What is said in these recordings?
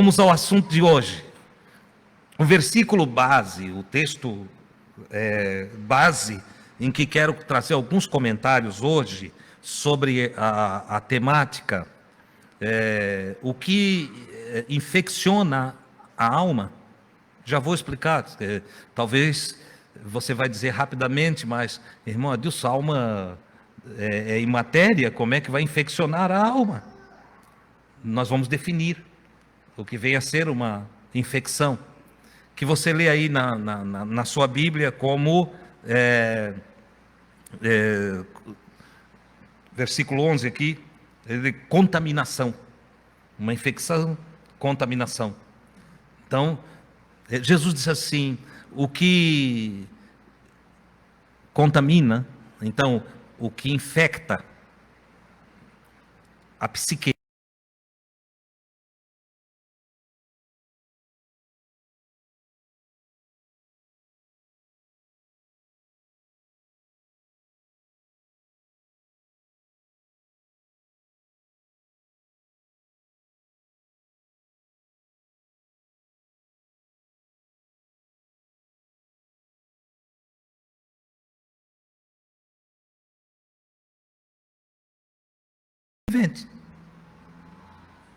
Vamos ao assunto de hoje. O versículo base, o texto base, em que quero trazer alguns comentários hoje sobre a temática, o que infecciona a alma. Já vou explicar, talvez você vai dizer rapidamente, mas, irmão Adilson, a alma é imatéria, como é que vai infeccionar a alma? Nós vamos definir o que vem a ser uma infecção, que você lê aí na sua Bíblia como versículo 11 aqui, contaminação, uma infecção, contaminação. Então, Jesus disse assim, o que contamina, então, o que infecta a psique.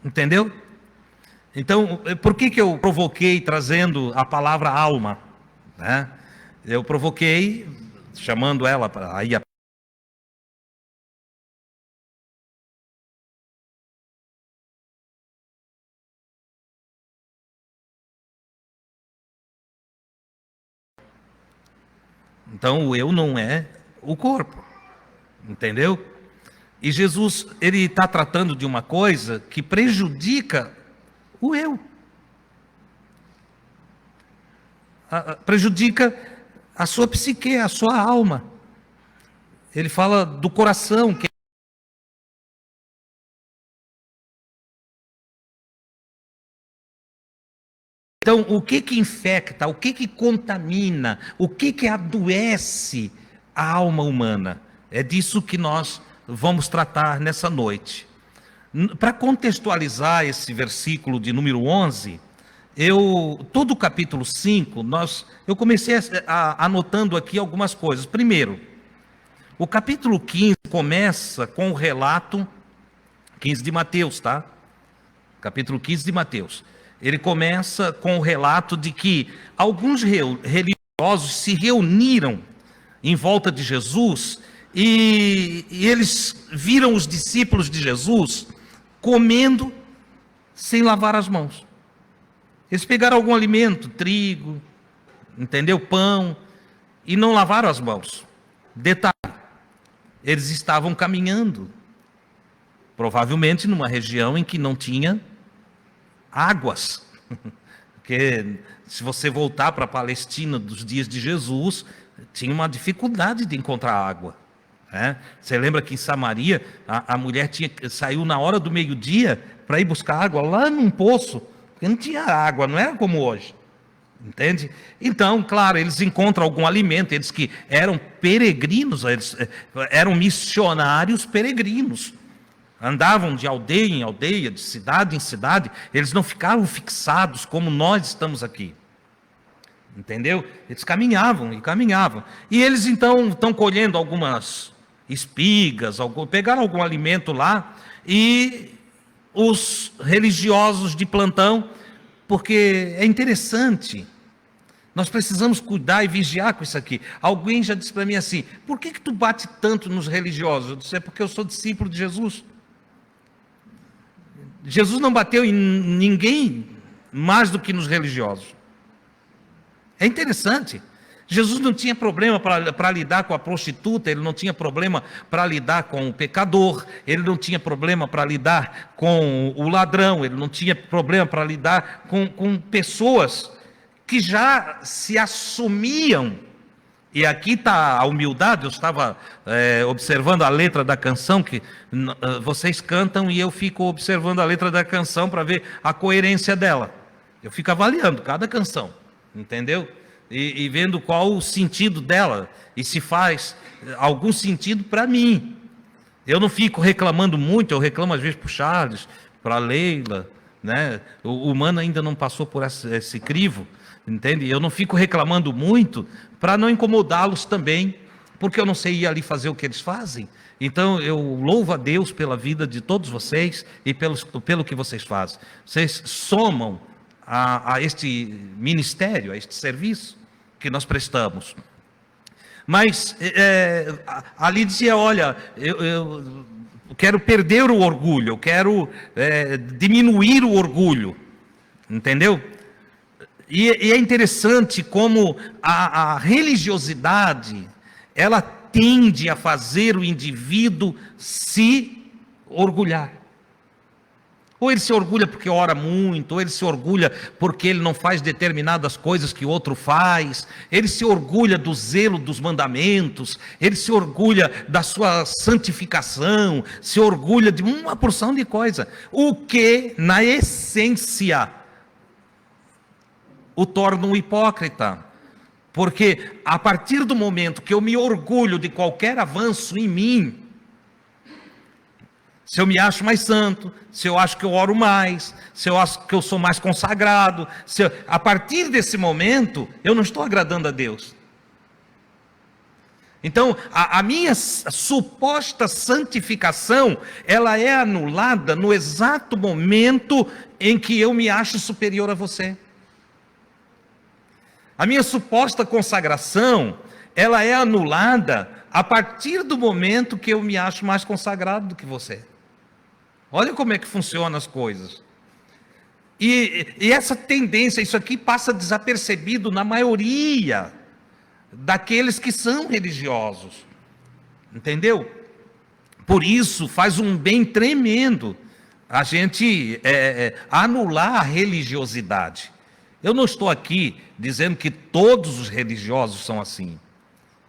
Entendeu? Então, por que eu provoquei trazendo a palavra alma, né? Eu provoquei chamando ela para aí então o eu não é o corpo, entendeu? E Jesus, ele está tratando de uma coisa que prejudica o eu. Prejudica a sua psique, a sua alma. Ele fala do coração. Então, o que infecta, o que contamina, o que adoece a alma humana? É disso que nós vamos tratar nessa noite. Para contextualizar esse versículo de número 11, todo o capítulo 5, eu comecei anotando aqui algumas coisas. Primeiro, o capítulo 15 começa com o relato, 15 de Mateus, tá? Capítulo 15 de Mateus. Ele começa com o relato de que alguns religiosos se reuniram em volta de Jesus e eles viram os discípulos de Jesus comendo sem lavar as mãos. Eles pegaram algum alimento, trigo, entendeu? Pão, e não lavaram as mãos. Detalhe, eles estavam caminhando, provavelmente numa região em que não tinha águas. Porque se você voltar para a Palestina dos dias de Jesus, tinha uma dificuldade de encontrar água. Você lembra que em Samaria, a mulher saiu na hora do meio-dia para ir buscar água lá num poço, porque não tinha água, não era como hoje. Entende? Então, claro, eles encontram algum alimento, eles que eram peregrinos, eles eram missionários peregrinos. Andavam de aldeia em aldeia, de cidade em cidade, eles não ficavam fixados como nós estamos aqui. Entendeu? Eles caminhavam e caminhavam. E eles então estão colhendo algumas espigas, pegaram algum alimento lá, e os religiosos de plantão, porque é interessante, nós precisamos cuidar e vigiar com isso aqui. Alguém já disse para mim assim, por que tu bate tanto nos religiosos? Eu disse, é porque eu sou discípulo de Jesus. Jesus não bateu em ninguém mais do que nos religiosos. É interessante. Jesus não tinha problema para lidar com a prostituta, ele não tinha problema para lidar com o pecador, ele não tinha problema para lidar com o ladrão, ele não tinha problema para lidar com pessoas que já se assumiam. E aqui está a humildade. Eu estava observando a letra da canção, que vocês cantam e eu fico observando a letra da canção para ver a coerência dela. Eu fico avaliando cada canção, entendeu? E vendo qual o sentido dela, e se faz algum sentido para mim. Eu não fico reclamando muito, eu reclamo às vezes para o Charles, para a Leila, né? O humano ainda não passou por esse crivo, entende? Eu não fico reclamando muito para não incomodá-los também, porque eu não sei ir ali fazer o que eles fazem. Então eu louvo a Deus pela vida de todos vocês e pelo que vocês fazem. Vocês somam a este ministério, a este serviço que nós prestamos. Mas ali dizia, olha, eu quero perder o orgulho, eu quero diminuir o orgulho, entendeu? E é interessante como a religiosidade, ela tende a fazer o indivíduo se orgulhar. Ou ele se orgulha porque ora muito, ou ele se orgulha porque ele não faz determinadas coisas que o outro faz, ele se orgulha do zelo dos mandamentos, ele se orgulha da sua santificação, se orgulha de uma porção de coisa, o que, na essência, o torna um hipócrita. Porque a partir do momento que eu me orgulho de qualquer avanço em mim, se eu me acho mais santo, se eu acho que eu oro mais, se eu acho que eu sou mais consagrado, a partir desse momento, eu não estou agradando a Deus. Então, a minha suposta santificação, ela é anulada no exato momento em que eu me acho superior a você. A minha suposta consagração, ela é anulada a partir do momento que eu me acho mais consagrado do que você. Olha como é que funcionam as coisas. E essa tendência, isso aqui passa desapercebido na maioria daqueles que são religiosos. Entendeu? Por isso faz um bem tremendo a gente anular a religiosidade. Eu não estou aqui dizendo que todos os religiosos são assim,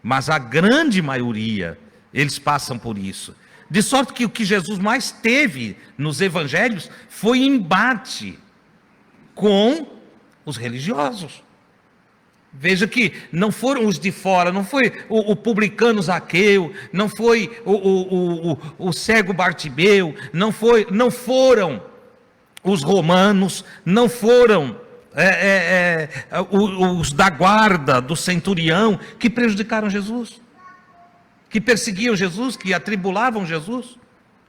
mas a grande maioria, eles passam por isso. De sorte que o que Jesus mais teve nos evangelhos foi embate com os religiosos. Veja que não foram os de fora, não foi o publicano Zaqueu, não foi o cego Bartimeu, não foram os romanos, não foram os da guarda do centurião que prejudicaram Jesus, que perseguiam Jesus, que atribulavam Jesus.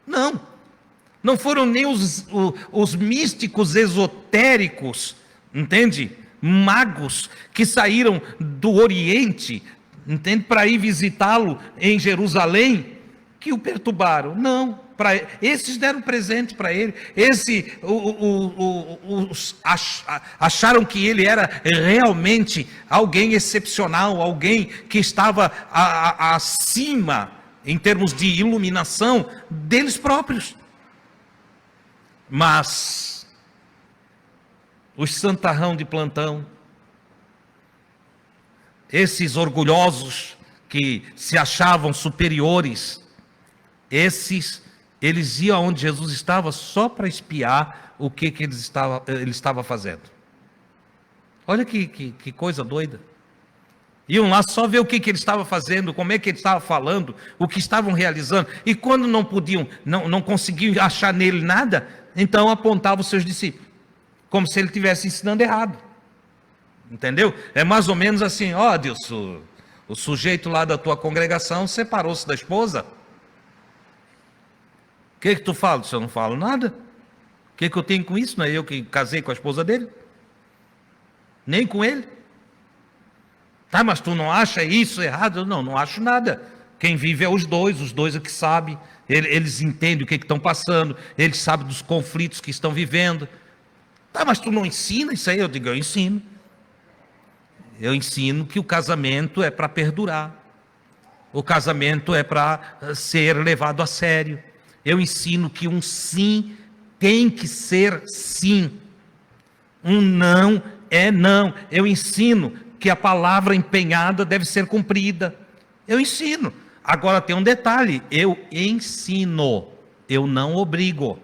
Não foram nem os místicos esotéricos, entende? Magos que saíram do Oriente, entende? Para ir visitá-lo em Jerusalém, que o perturbaram. Não, esses deram presente para ele. Acharam que ele era realmente alguém excepcional, alguém que estava acima, em termos de iluminação, deles próprios. Mas os santarrão de plantão, esses orgulhosos que se achavam superiores, eles iam onde Jesus estava só para espiar o que ele estava fazendo. Olha que coisa doida. Iam lá só ver o que ele estava fazendo, como é que ele estava falando, o que estavam realizando. E quando não podiam, não conseguiam achar nele nada, então apontavam os seus discípulos, como se ele estivesse ensinando errado. Entendeu? É mais ou menos assim: ó, Deus, o sujeito lá da tua congregação separou-se da esposa. O que tu fala? Eu não falo nada. O que eu tenho com isso? Não é eu que casei com a esposa dele? Nem com ele. Tá, mas tu não acha isso errado? Eu não acho nada. Quem vive é os dois é que sabem. Eles entendem o que estão passando, eles sabem dos conflitos que estão vivendo. Tá, mas tu não ensina isso aí? Eu digo, eu ensino. Eu ensino que o casamento é para perdurar. O casamento é para ser levado a sério. Eu ensino que um sim tem que ser sim. Um não é não. Eu ensino que a palavra empenhada deve ser cumprida. Eu ensino. Agora tem um detalhe: eu ensino, eu não obrigo.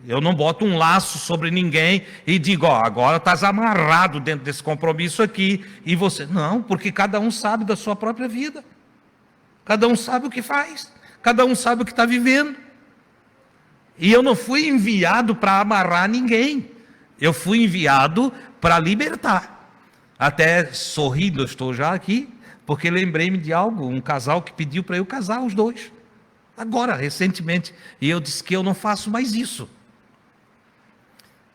Eu não boto um laço sobre ninguém e digo, ó, agora estás amarrado dentro desse compromisso aqui, e você... Não, porque cada um sabe da sua própria vida. Cada um sabe o que faz. Cada um sabe o que está vivendo. E eu não fui enviado para amarrar ninguém. Eu fui enviado para libertar. Até sorrindo, eu estou já aqui, porque lembrei-me de algo, um casal que pediu para eu casar os dois. Agora, recentemente. E eu disse que eu não faço mais isso.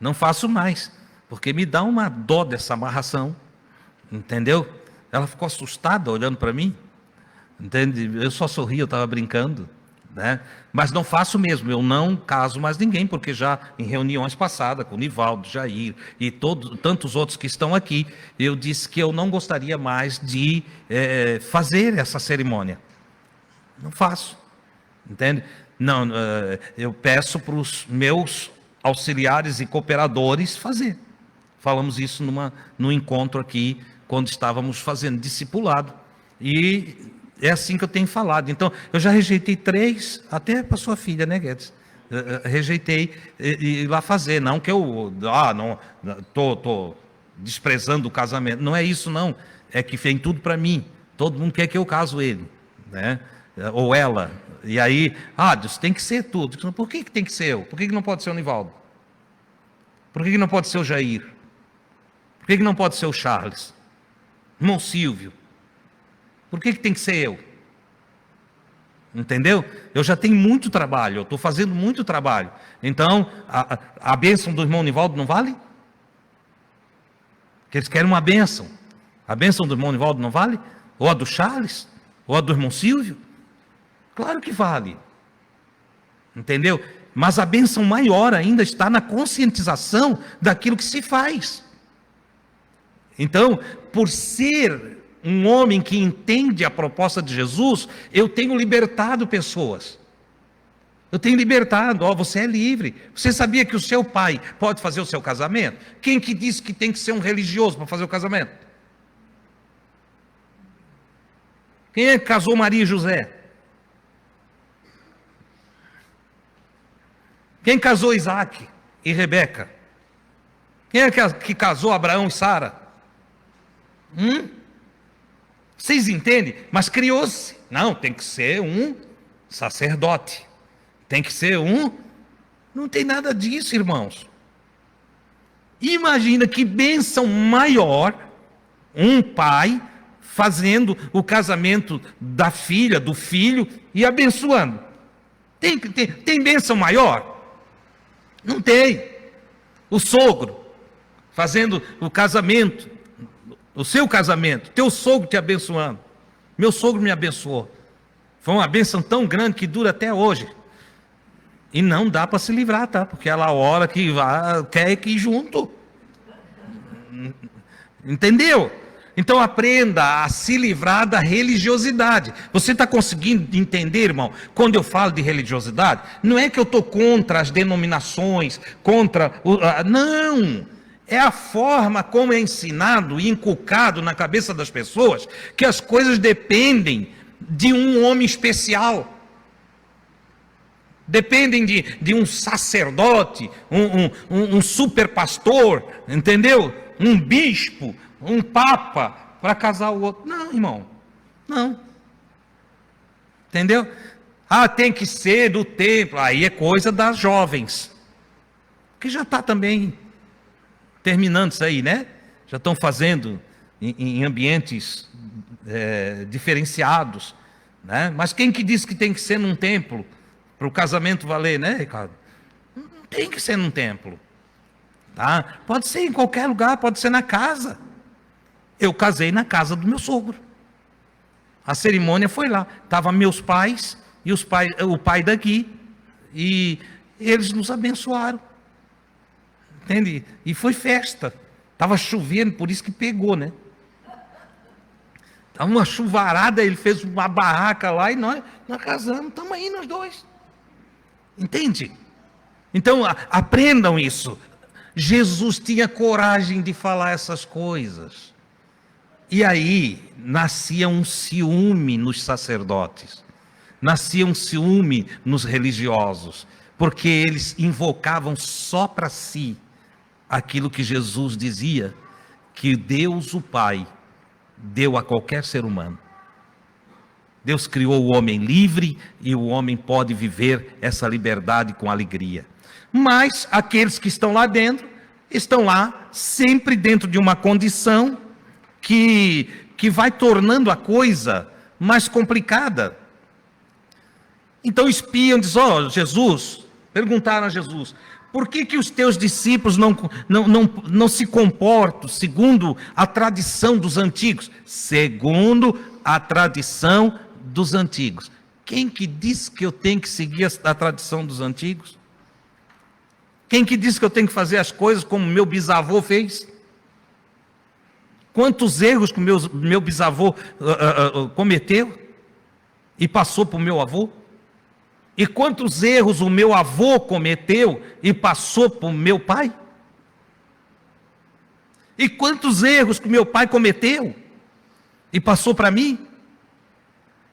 Não faço mais. Porque me dá uma dó dessa amarração. Entendeu? Ela ficou assustada olhando para mim. Entende? Eu só sorri, eu estava brincando. Né? Mas não faço mesmo, eu não caso mais ninguém, porque já em reuniões passadas, com o Nivaldo, Jair e tantos outros que estão aqui, eu disse que eu não gostaria mais de fazer essa cerimônia. Não faço. Entende? Não, eu peço para os meus auxiliares e cooperadores fazer. Falamos isso num encontro aqui, quando estávamos fazendo discipulado. E é assim que eu tenho falado. Então, eu já rejeitei 3, até para sua filha, né, Guedes? Rejeitei ir lá fazer. Não que eu não tô desprezando o casamento. Não é isso, não. É que vem tudo para mim. Todo mundo quer que eu caso ele, né? Ou ela. E aí, Deus, tem que ser tudo. Por que tem que ser eu? Por que não pode ser o Nivaldo? Por que não pode ser o Jair? Por que não pode ser o Charles? Irmão Silvio? Por que tem que ser eu? Entendeu? Eu já tenho muito trabalho, eu estou fazendo muito trabalho. Então, a bênção do irmão Nivaldo não vale? Porque eles querem uma bênção. A bênção do irmão Nivaldo não vale? Ou a do Charles? Ou a do irmão Silvio? Claro que vale. Entendeu? Mas a bênção maior ainda está na conscientização daquilo que se faz. Então, por ser um homem que entende a proposta de Jesus, eu tenho libertado pessoas. Eu tenho libertado, você é livre. Você sabia que o seu pai pode fazer o seu casamento? Quem que disse que tem que ser um religioso para fazer o casamento? Quem é que casou Maria e José? Quem casou Isaac e Rebeca? Quem é que casou Abraão e Sara? Vocês entendem? Mas criou-se. Não, tem que ser um sacerdote. Tem que ser um... Não tem nada disso, irmãos. Imagina que bênção maior um pai fazendo o casamento da filha, do filho e abençoando. Tem bênção maior? Não tem. O sogro fazendo o casamento, o seu casamento, teu sogro te abençoando. Meu sogro me abençoou. Foi uma bênção tão grande que dura até hoje. E não dá para se livrar, tá? Porque ela hora que quer que ir junto. Entendeu? Então aprenda a se livrar da religiosidade. Você está conseguindo entender, irmão? Quando eu falo de religiosidade, não é que eu estou contra as denominações, não! É a forma como é ensinado e inculcado na cabeça das pessoas que as coisas dependem de um homem especial. Dependem de um sacerdote, um super pastor, entendeu? Um bispo, um papa, para casar o outro. Não, irmão, não. Entendeu? Tem que ser do templo. Aí é coisa das jovens. Que já está também terminando isso aí, né? Já estão fazendo em ambientes diferenciados, né? Mas quem que disse que tem que ser num templo? Para o casamento valer, né, Ricardo? Não tem que ser num templo. Tá? Pode ser em qualquer lugar, pode ser na casa. Eu casei na casa do meu sogro. A cerimônia foi lá. Estavam meus pais e o pai daqui. E eles nos abençoaram. Entende? E foi festa. Estava chovendo, por isso que pegou, né? Estava uma chuvarada, ele fez uma barraca lá e nós casamos. Estamos aí nós dois. Entende? Então, aprendam isso. Jesus tinha coragem de falar essas coisas. E aí, nascia um ciúme nos sacerdotes. Nascia um ciúme nos religiosos. Porque eles invocavam só para si aquilo que Jesus dizia, que Deus o Pai deu a qualquer ser humano. Deus criou o homem livre e o homem pode viver essa liberdade com alegria. Mas aqueles que estão lá dentro, estão lá sempre dentro de uma condição que vai tornando a coisa mais complicada. Então espiam, dizem, Jesus, perguntaram a Jesus, por que os teus discípulos não se comportam segundo a tradição dos antigos? Segundo a tradição dos antigos. Quem que diz que eu tenho que seguir a tradição dos antigos? Quem que diz que eu tenho que fazer as coisas como meu bisavô fez? Quantos erros que meu bisavô cometeu e passou para o meu avô? E quantos erros o meu avô cometeu e passou para o meu pai? E quantos erros que meu pai cometeu e passou para mim?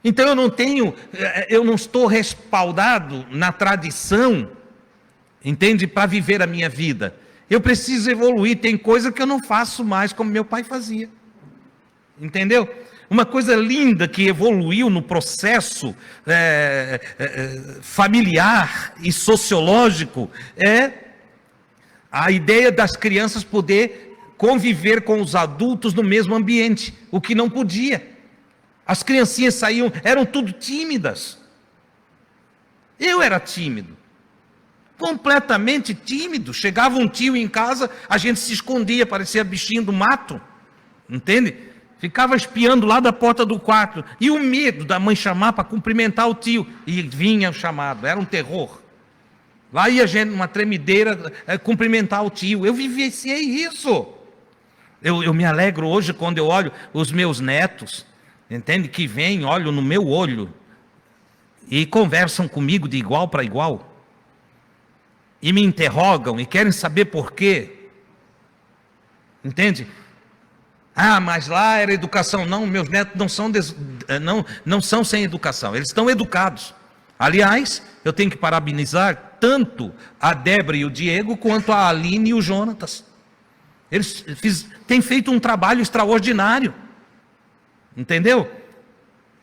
Então eu não estou respaldado na tradição, entende? Para viver a minha vida. Eu preciso evoluir, tem coisa que eu não faço mais como meu pai fazia. Entendeu? Uma coisa linda que evoluiu no processo familiar e sociológico é a ideia das crianças poder conviver com os adultos no mesmo ambiente, o que não podia. As criancinhas saíam, eram tudo tímidas. Eu era tímido, completamente tímido. Chegava um tio em casa, a gente se escondia, parecia bichinho do mato, entende? Ficava espiando lá da porta do quarto. E o medo da mãe chamar para cumprimentar o tio. E vinha o chamado, era um terror. Lá ia a gente, numa tremedeira, cumprimentar o tio. Eu vivenciei isso. Eu me alegro hoje quando eu olho os meus netos, entende? Que vêm, olham no meu olho e conversam comigo de igual para igual. E me interrogam e querem saber por quê. Entende? Ah, mas lá era educação. Não, meus netos não são sem educação, eles estão educados. Aliás, eu tenho que parabenizar tanto a Débora e o Diego, quanto a Aline e o Jonatas. Eles têm feito um trabalho extraordinário, entendeu?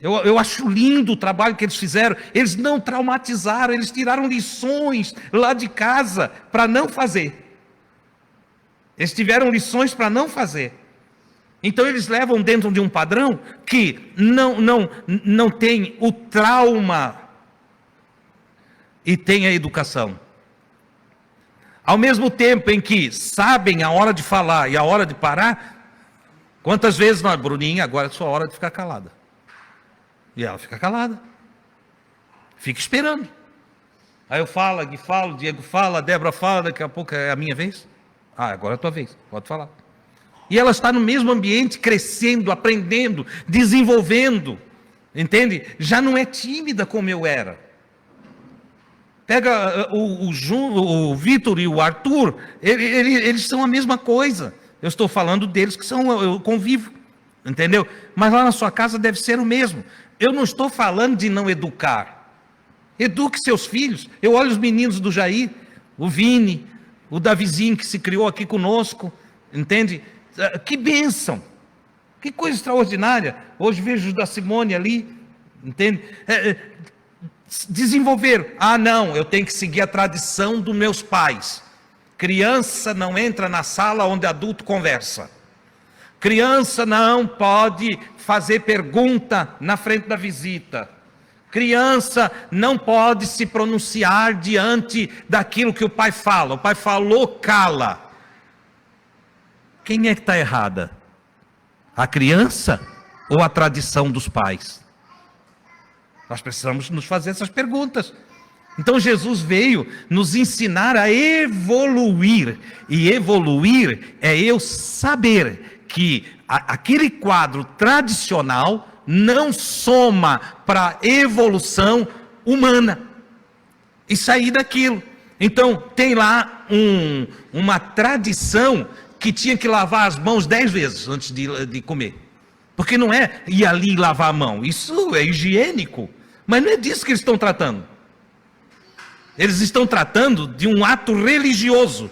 Eu acho lindo o trabalho que eles fizeram. Eles não traumatizaram, eles tiraram lições lá de casa para não fazer. Eles tiveram lições para não fazer. Então eles levam dentro de um padrão que não tem o trauma e tem a educação. Ao mesmo tempo em que sabem a hora de falar e a hora de parar, quantas vezes nós, Bruninha, agora é sua hora de ficar calada. E ela fica calada. Fica esperando. Aí eu falo, Gui fala, Diego fala, a Débora fala, daqui a pouco é a minha vez. Ah, agora é a tua vez, pode falar. E ela está no mesmo ambiente, crescendo, aprendendo, desenvolvendo, entende? Já não é tímida como eu era. Pega o Vitor e o Arthur, eles são a mesma coisa. Eu estou falando deles que eu convivo, entendeu? Mas lá na sua casa deve ser o mesmo. Eu não estou falando de não educar. Eduque seus filhos. Eu olho os meninos do Jair, o Vini, o Davizinho que se criou aqui conosco, entende? Que bênção, que coisa extraordinária. Hoje vejo o da Simone ali, entende? Desenvolver. Ah, não, eu tenho que seguir a tradição dos meus pais. Criança não entra na sala onde adulto conversa. Criança não pode fazer pergunta na frente da visita. Criança não pode se pronunciar diante daquilo que o pai fala. O pai falou, cala. Quem é que está errada? A criança ou a tradição dos pais? Nós precisamos nos fazer essas perguntas. Então Jesus veio nos ensinar a evoluir. E evoluir é eu saber que aquele quadro tradicional não soma para a evolução humana. E sair daquilo. Então tem lá uma tradição que tinha que lavar as mãos 10 vezes antes de comer. Porque não é ir ali lavar a mão. Isso é higiênico. Mas não é disso que eles estão tratando. Eles estão tratando de um ato religioso.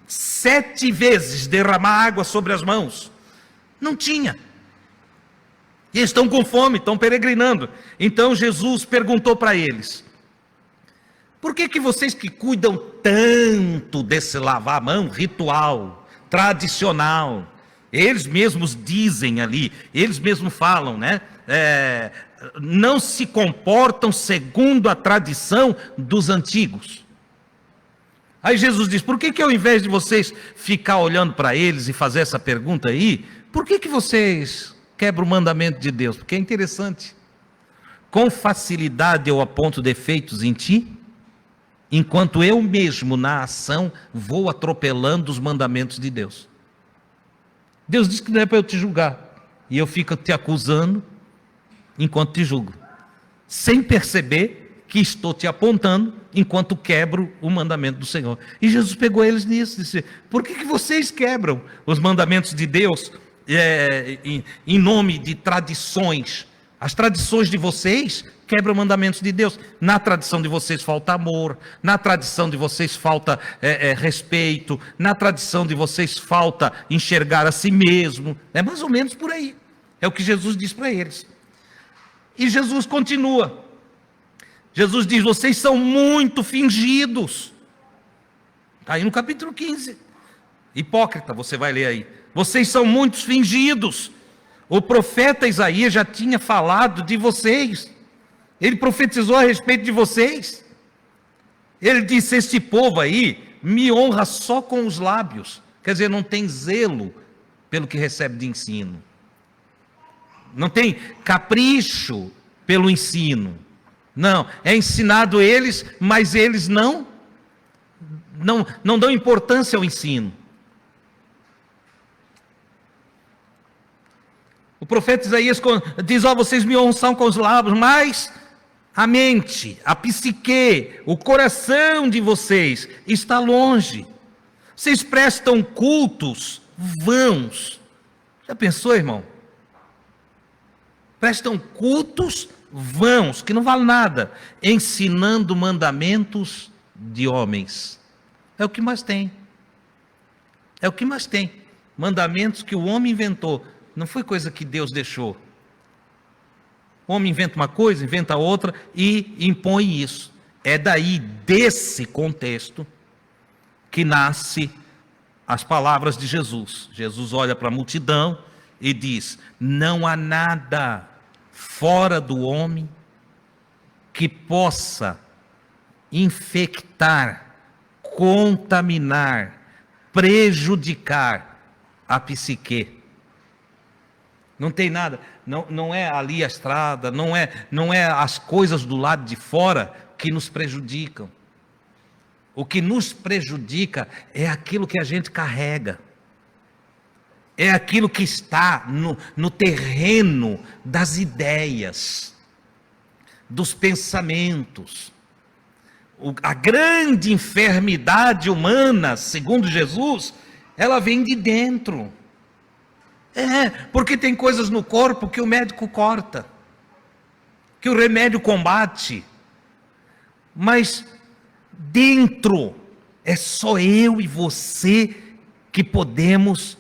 7 vezes derramar água sobre as mãos. Não tinha. E eles estão com fome, estão peregrinando. Então Jesus perguntou para eles: por que vocês que cuidam tanto desse lavar a mão ritual, tradicional, eles mesmos dizem ali, eles mesmos falam, né? Não se comportam segundo a tradição dos antigos. Aí Jesus diz: por que ao invés de vocês ficar olhando para eles e fazer essa pergunta aí, por que vocês quebram o mandamento de Deus? Porque é interessante. Com facilidade eu aponto defeitos em ti, enquanto eu mesmo na ação vou atropelando os mandamentos de Deus. Deus diz que não é para eu te julgar, e eu fico te acusando enquanto te julgo, sem perceber que estou te apontando enquanto quebro o mandamento do Senhor. E Jesus pegou eles nisso, disse: por que vocês quebram os mandamentos de Deus em nome de tradições? As tradições de vocês quebram mandamentos de Deus. Na tradição de vocês falta amor, na tradição de vocês falta respeito, na tradição de vocês falta enxergar a si mesmo. É mais ou menos por aí. É o que Jesus diz para eles. E Jesus continua. Jesus diz: vocês são muito fingidos. Está aí no capítulo 15. Hipócrita, você vai ler aí. Vocês são muito fingidos. O profeta Isaías já tinha falado de vocês. Ele profetizou a respeito de vocês. Ele disse: este povo aí me honra só com os lábios. Quer dizer, não tem zelo pelo que recebe de ensino. Não tem capricho pelo ensino. Não, é ensinado eles, mas eles não dão importância ao ensino. O profeta Isaías diz: ó, vocês me honram com os lábios, mas a mente, a psique, o coração de vocês está longe. Vocês prestam cultos vãos. Já pensou, irmão? Prestam cultos vãos, que não valem nada, ensinando mandamentos de homens. É o que mais tem. É o que mais tem. Mandamentos que o homem inventou. Não foi coisa que Deus deixou. O homem inventa uma coisa, inventa outra e impõe isso. É daí, desse contexto, que nasce as palavras de Jesus. Jesus olha para a multidão e diz: não há nada fora do homem que possa infectar, contaminar, prejudicar a psique. Não tem nada, não é ali a estrada, não é as coisas do lado de fora que nos prejudicam. O que nos prejudica é aquilo que a gente carrega. É aquilo que está no terreno das ideias, dos pensamentos. A grande enfermidade humana, segundo Jesus, ela vem de dentro. Porque tem coisas no corpo que o médico corta, que o remédio combate, mas dentro é só eu e você que podemos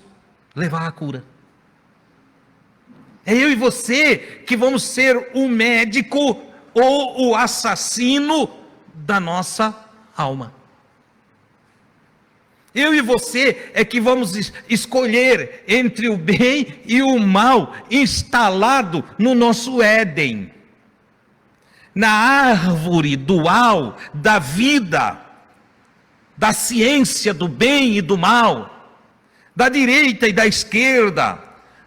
levar a cura. É eu e você que vamos ser o médico ou o assassino da nossa alma. Eu e você é que vamos escolher entre o bem e o mal instalado no nosso Éden. Na árvore dual da vida, da ciência do bem e do mal, da direita e da esquerda,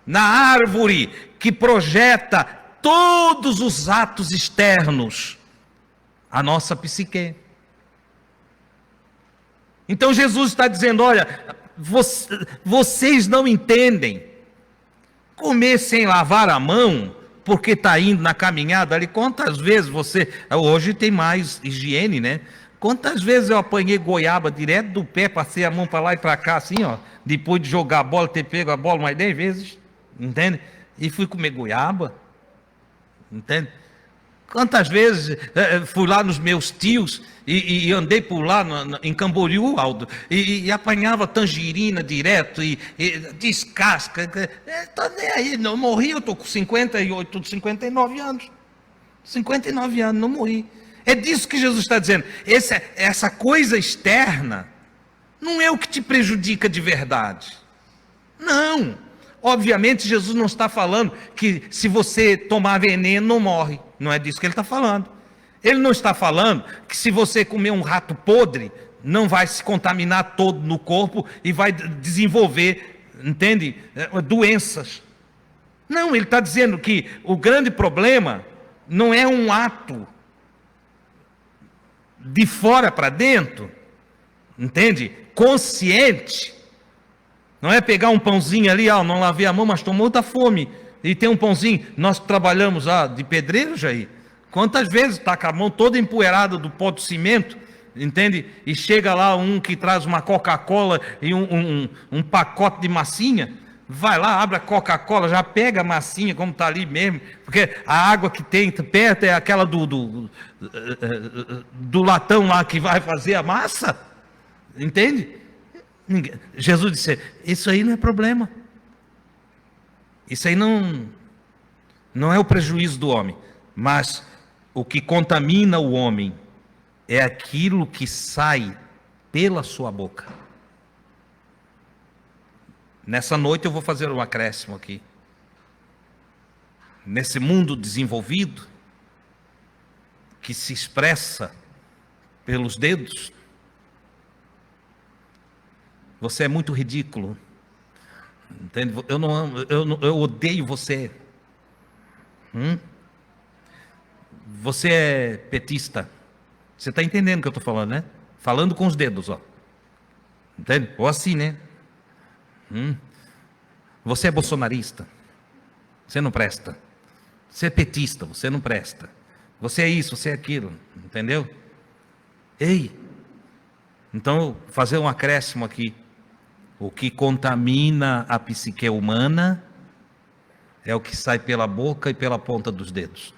na árvore que projeta todos os atos externos, a nossa psique. Então Jesus está dizendo: olha, vocês não entendem. Comer sem lavar a mão, porque está indo na caminhada ali. Quantas vezes hoje tem mais higiene, né? Quantas vezes eu apanhei goiaba direto do pé, passei a mão para lá e para cá assim, ó, depois de jogar a bola, ter pego a bola mais 10 vezes, entende? E fui comer goiaba, entende? Quantas vezes fui lá nos meus tios e andei por lá em Camboriú, Aldo, e apanhava tangerina direto e descasca. Tá nem aí, não morri, eu estou com 58, 59 anos. 59 anos, não morri. É disso que Jesus está dizendo. Essa coisa externa não é o que te prejudica de verdade. Não. Obviamente, Jesus não está falando que se você tomar veneno, não morre. Não é disso que ele está falando. Ele não está falando que se você comer um rato podre, não vai se contaminar todo no corpo e vai desenvolver, entende? Doenças. Não, ele está dizendo que o grande problema não é um ato de fora para dentro, entende? Consciente. Não é pegar um pãozinho ali, não lavei a mão, mas estou morto da fome. E tem um pãozinho, nós trabalhamos de pedreiro, Jair. Quantas vezes está com a mão toda empoeirada do pó de cimento, entende? E chega lá um que traz uma Coca-Cola e um pacote de massinha. Vai lá, abre a Coca-Cola, já pega a massinha como está ali mesmo. Porque a água que tem perto é aquela do latão lá que vai fazer a massa. Entende? Jesus disse, isso aí não é problema. Isso aí não é o prejuízo do homem. Mas o que contamina o homem é aquilo que sai pela sua boca. Nessa noite eu vou fazer um acréscimo aqui. Nesse mundo desenvolvido, que se expressa pelos dedos, você é muito ridículo. Entende? Eu odeio você. Você é petista. Você está entendendo o que eu estou falando, né? Falando com os dedos, ó. Entende? Ou assim, né? Você é bolsonarista. Você não presta. Você é petista. Você não presta. Você é isso, você é aquilo. Entendeu? Ei! Então, fazer um acréscimo aqui. O que contamina a psique humana é o que sai pela boca e pela ponta dos dedos.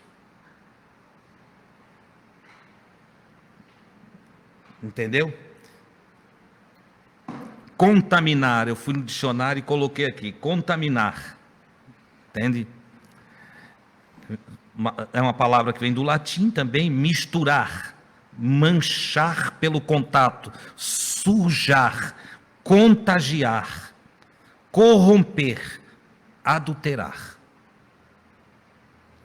Entendeu? Contaminar, eu fui no dicionário e coloquei aqui, contaminar. Entende? É uma palavra que vem do latim também, misturar, manchar pelo contato, sujar, contagiar, corromper, adulterar.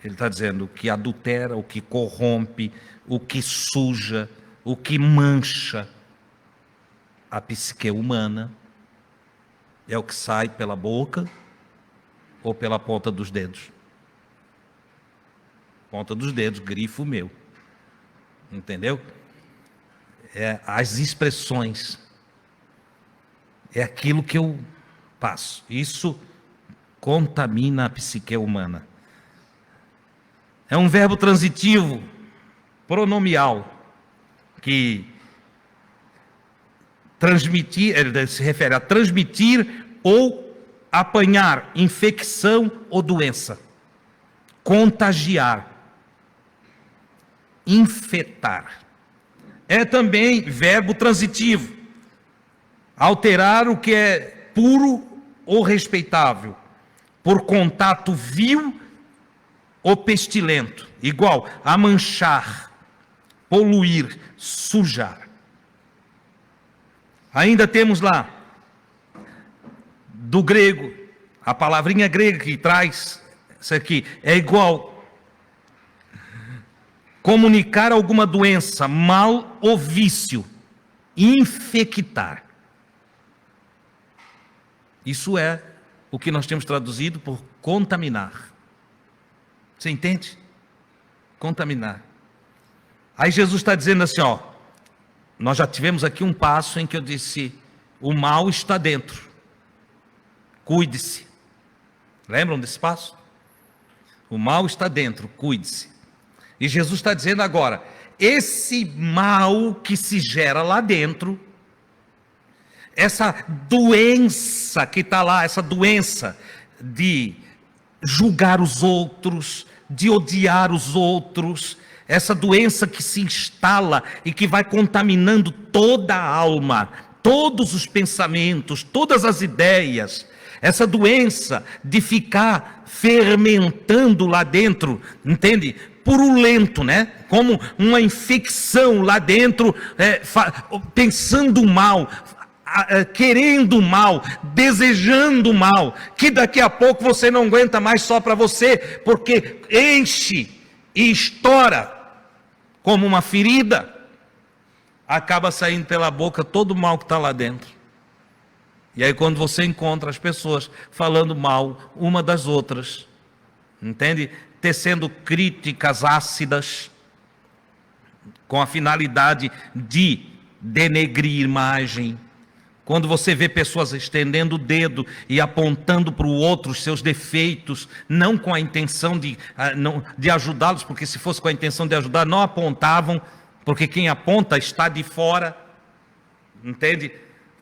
Ele está dizendo o que adultera, o que corrompe, o que suja, o que mancha a psique humana é o que sai pela boca ou pela ponta dos dedos. Ponta dos dedos, grifo meu. Entendeu? É as expressões. É aquilo que eu passo. Isso contamina a psique humana. É um verbo transitivo, pronomial, que transmitir, ele se refere a transmitir ou apanhar infecção ou doença. Contagiar. Infetar. É também verbo transitivo. Alterar o que é puro ou respeitável, por contato vil ou pestilento, igual a manchar, poluir, sujar. Ainda temos lá, do grego, a palavrinha grega que traz isso aqui, é igual comunicar alguma doença, mal ou vício, infectar. Isso é o que nós temos traduzido por contaminar. Você entende? Contaminar. Aí Jesus está dizendo assim, nós já tivemos aqui um passo em que eu disse, o mal está dentro. Cuide-se. Lembram desse passo? O mal está dentro, cuide-se. E Jesus está dizendo agora, esse mal que se gera lá dentro, essa doença que está lá, essa doença de julgar os outros, de odiar os outros, essa doença que se instala e que vai contaminando toda a alma, todos os pensamentos, todas as ideias, essa doença de ficar fermentando lá dentro, entende? Purulento, né? Como uma infecção lá dentro, pensando mal, querendo mal, desejando mal, que daqui a pouco você não aguenta mais só para você, porque enche e estoura como uma ferida, acaba saindo pela boca todo o mal que está lá dentro. E aí quando você encontra as pessoas falando mal uma das outras, entende? Tecendo críticas ácidas, com a finalidade de denegrir imagem. Quando você vê pessoas estendendo o dedo e apontando para o outro os seus defeitos, não com a intenção de ajudá-los, porque se fosse com a intenção de ajudar, não apontavam, porque quem aponta está de fora, entende?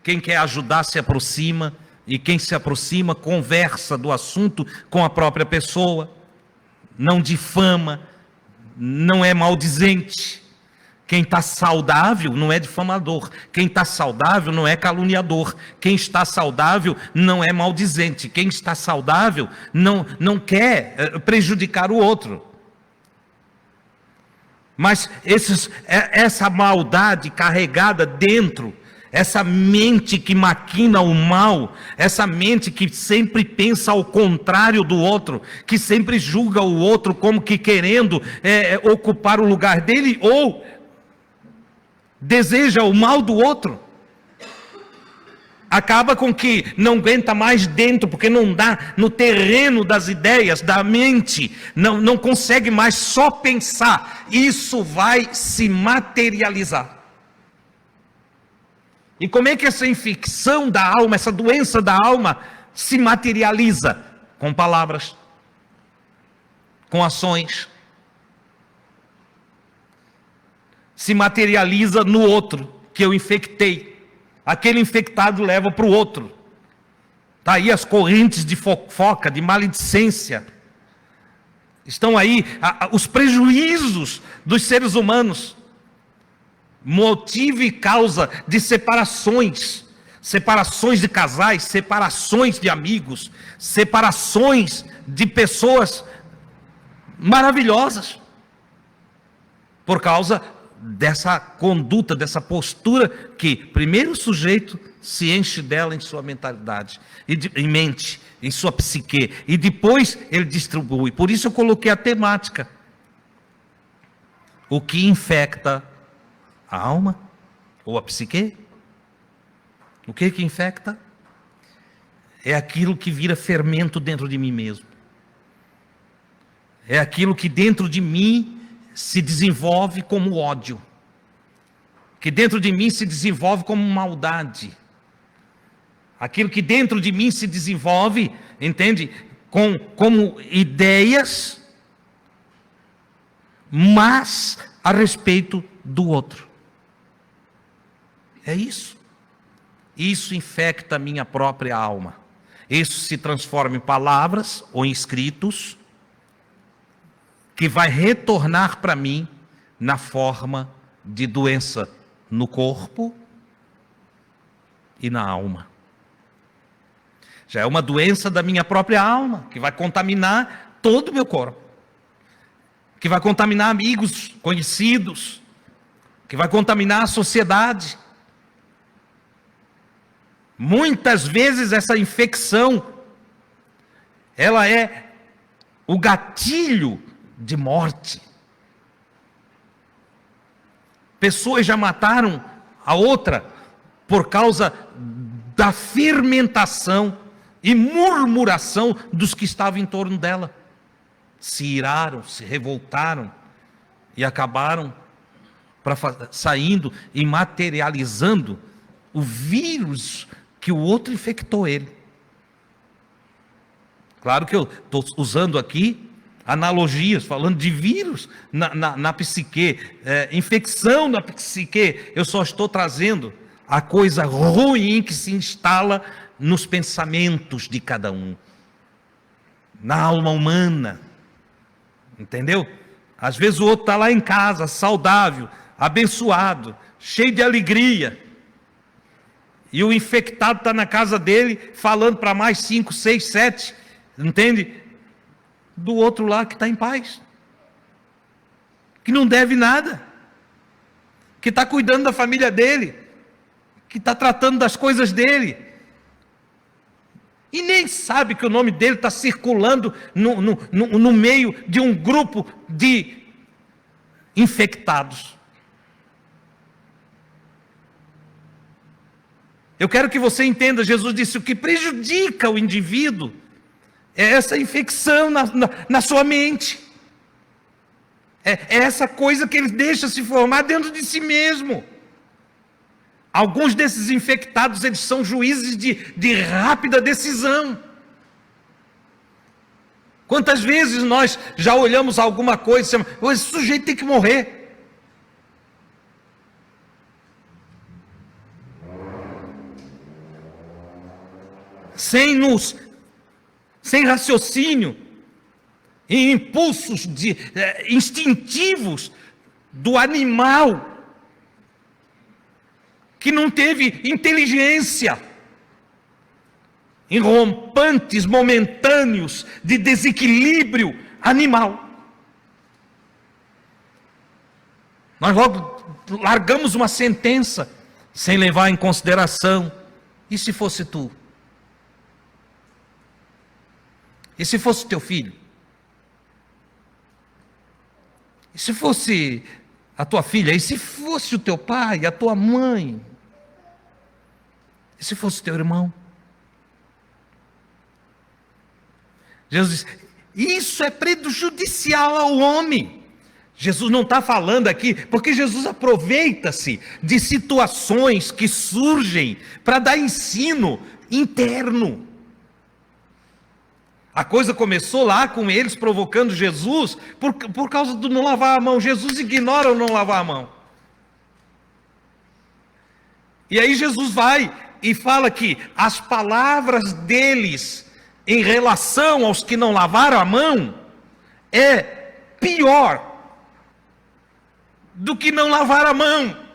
Quem quer ajudar se aproxima, e quem se aproxima conversa do assunto com a própria pessoa, não difama, não é maldizente. Quem está saudável não é difamador. Quem está saudável não é caluniador. Quem está saudável não é maldizente. Quem está saudável não quer prejudicar o outro. Mas essa maldade carregada dentro, essa mente que maquina o mal, essa mente que sempre pensa ao contrário do outro, que sempre julga o outro como que querendo ocupar o lugar dele, ou deseja o mal do outro, acaba com que não aguenta mais dentro, porque não dá no terreno das ideias, da mente, não consegue mais só pensar, isso vai se materializar. E como é que essa infecção da alma, essa doença da alma se materializa? Com palavras, com ações, se materializa no outro que eu infectei. Aquele infectado leva para o outro. Está aí as correntes de fofoca, de maledicência. Estão aí os prejuízos dos seres humanos. Motivo e causa de separações. Separações de casais, separações de amigos, separações de pessoas maravilhosas. Por causa dessa conduta, dessa postura que primeiro o sujeito se enche dela em sua mentalidade, em mente, em sua psique, e depois ele distribui. Por isso eu coloquei a temática: o que infecta a alma ou a psique? O que infecta? É aquilo que vira fermento dentro de mim mesmo. É aquilo que dentro de mim se desenvolve como ódio, que dentro de mim se desenvolve como maldade, aquilo que dentro de mim se desenvolve, entende, como ideias, mas a respeito do outro. É isso. Isso infecta a minha própria alma. Isso se transforma em palavras ou em escritos, que vai retornar para mim na forma de doença no corpo e na alma. Já é uma doença da minha própria alma, que vai contaminar todo o meu corpo, que vai contaminar amigos, conhecidos, que vai contaminar a sociedade. Muitas vezes essa infecção, ela é o gatilho de morte. Pessoas já mataram a outra por causa da fermentação e murmuração dos que estavam em torno dela. Se iraram, se revoltaram e acabaram saindo e materializando o vírus que o outro infectou ele. Claro que eu estou usando aqui analogias, falando de vírus na psique, infecção na psique. Eu só estou trazendo a coisa ruim que se instala nos pensamentos de cada um, na alma humana, Entendeu? Às vezes o outro está lá em casa, saudável, abençoado, cheio de alegria. E o infectado está na casa dele, falando para mais 5, 6, 7, entende? Do outro lá que está em paz. Que não deve nada. Que está cuidando da família dele. Que está tratando das coisas dele. E nem sabe que o nome dele está circulando no meio de um grupo de infectados. Eu quero que você entenda, Jesus disse, o que prejudica o indivíduo é essa infecção na sua mente. É essa coisa que ele deixa se formar dentro de si mesmo. Alguns desses infectados, eles são juízes de rápida decisão. Quantas vezes nós já olhamos alguma coisa e dizemos, esse sujeito tem que morrer. Sem raciocínio, e impulsos instintivos do animal, que não teve inteligência, em rompantes momentâneos de desequilíbrio animal. Nós logo largamos uma sentença, sem levar em consideração, e se fosse tu? E se fosse teu filho? E se fosse a tua filha? E se fosse o teu pai, a tua mãe? E se fosse teu irmão? Jesus diz, isso é prejudicial ao homem. Jesus não está falando aqui, porque Jesus aproveita-se de situações que surgem para dar ensino interno. A coisa começou lá com eles provocando Jesus por causa do não lavar a mão. Jesus ignora o não lavar a mão. E aí Jesus vai e fala que as palavras deles em relação aos que não lavaram a mão é pior do que não lavar a mão.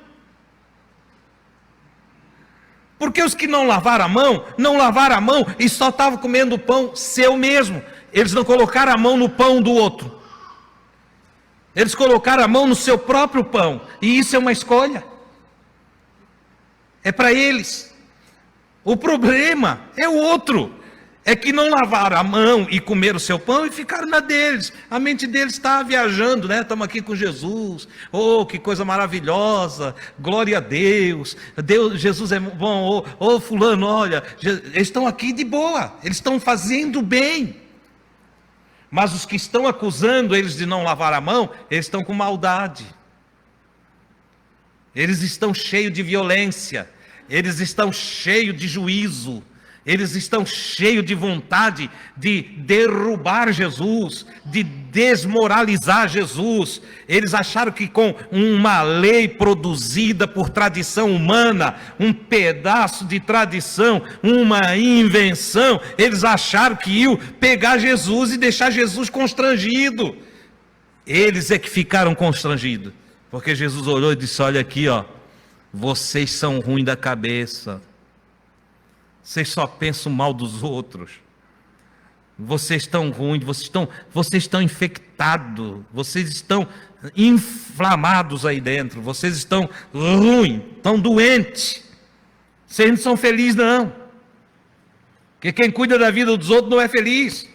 Porque os que não lavaram a mão e só estavam comendo o pão seu mesmo. Eles não colocaram a mão no pão do outro. Eles colocaram a mão no seu próprio pão. E isso é uma escolha. É para eles. O problema é o outro. É que não lavaram a mão e comeram o seu pão e ficaram na deles. A mente deles está viajando, né? Estamos aqui com Jesus. Oh, que coisa maravilhosa. Glória a Deus. Jesus é bom. Oh, fulano, olha. Eles estão aqui de boa. Eles estão fazendo bem. Mas os que estão acusando eles de não lavar a mão, eles estão com maldade. Eles estão cheios de violência. Eles estão cheios de juízo. Eles estão cheios de vontade de derrubar Jesus, de desmoralizar Jesus. Eles acharam que com uma lei produzida por tradição humana, um pedaço de tradição, uma invenção, eles acharam que iam pegar Jesus e deixar Jesus constrangido. Eles é que ficaram constrangidos, porque Jesus olhou e disse, olha aqui, ó, vocês são ruins da cabeça. Vocês só pensam mal dos outros. Vocês estão ruins, vocês estão infectados, vocês estão inflamados aí dentro, vocês estão ruins, estão doentes. Vocês não são felizes não. Porque quem cuida da vida dos outros não é feliz.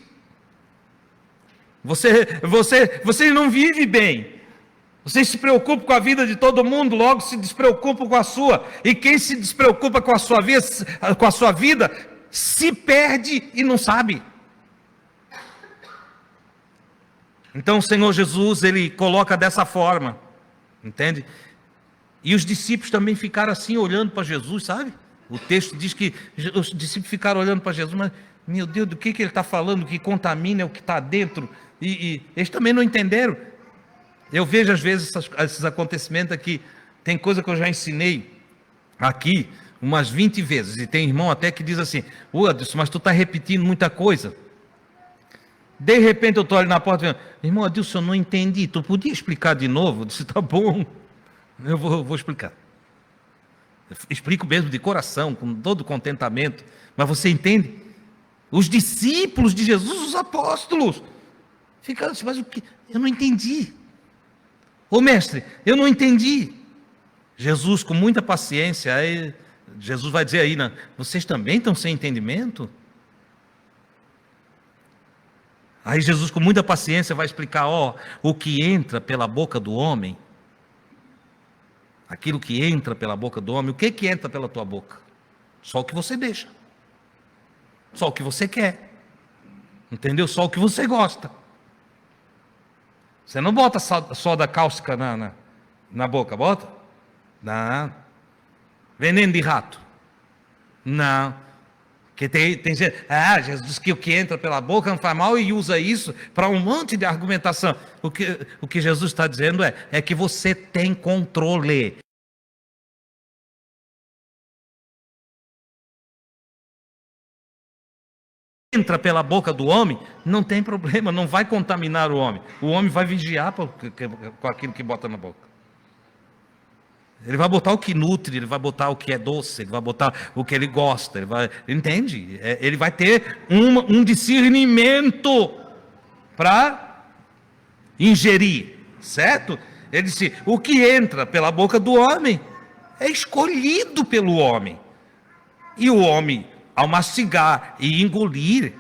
Vocês não vivem bem. Vocês se preocupam com a vida de todo mundo, logo se despreocupam com a sua. E quem se despreocupa com a sua vida, se perde e não sabe. Então o Senhor Jesus, Ele coloca dessa forma, entende? E os discípulos também ficaram assim, olhando para Jesus, sabe? O texto diz que os discípulos ficaram olhando para Jesus, mas, meu Deus, do que Ele está falando, que contamina é o que está dentro? E eles também não entenderam. Eu vejo às vezes esses acontecimentos aqui, tem coisa que eu já ensinei aqui umas 20 vezes, e tem irmão até que diz assim, Adilson, mas tu está repetindo muita coisa. De repente eu estou ali na porta, vendo, irmão Adilson, eu não entendi, tu podia explicar de novo? Eu disse, tá bom, eu vou explicar. Eu explico mesmo de coração, com todo contentamento, mas você entende? Os discípulos de Jesus, os apóstolos, ficaram assim, mas o que? Eu não entendi. Ô mestre, eu não entendi. Jesus, com muita paciência, aí, Jesus vai dizer aí, né, vocês também estão sem entendimento? Aí Jesus, com muita paciência, vai explicar, ó, o que entra pela boca do homem, aquilo que entra pela boca do homem, o que entra pela tua boca? Só o que você deixa, só o que você quer, entendeu? Só o que você gosta. Você não bota soda cáustica na boca, bota? Não. Veneno de rato? Não. Porque tem gente, Jesus diz que o que entra pela boca não faz mal e usa isso para um monte de argumentação. O que Jesus está dizendo é que você tem controle. Entra pela boca do homem, não tem problema, não vai contaminar o homem. O homem vai vigiar com aquilo que bota na boca. Ele vai botar o que nutre, ele vai botar o que é doce, ele vai botar o que ele gosta, entende? Ele vai ter um discernimento para ingerir, certo? Ele disse, o que entra pela boca do homem é escolhido pelo homem. E o homem, ao mastigar e engolir,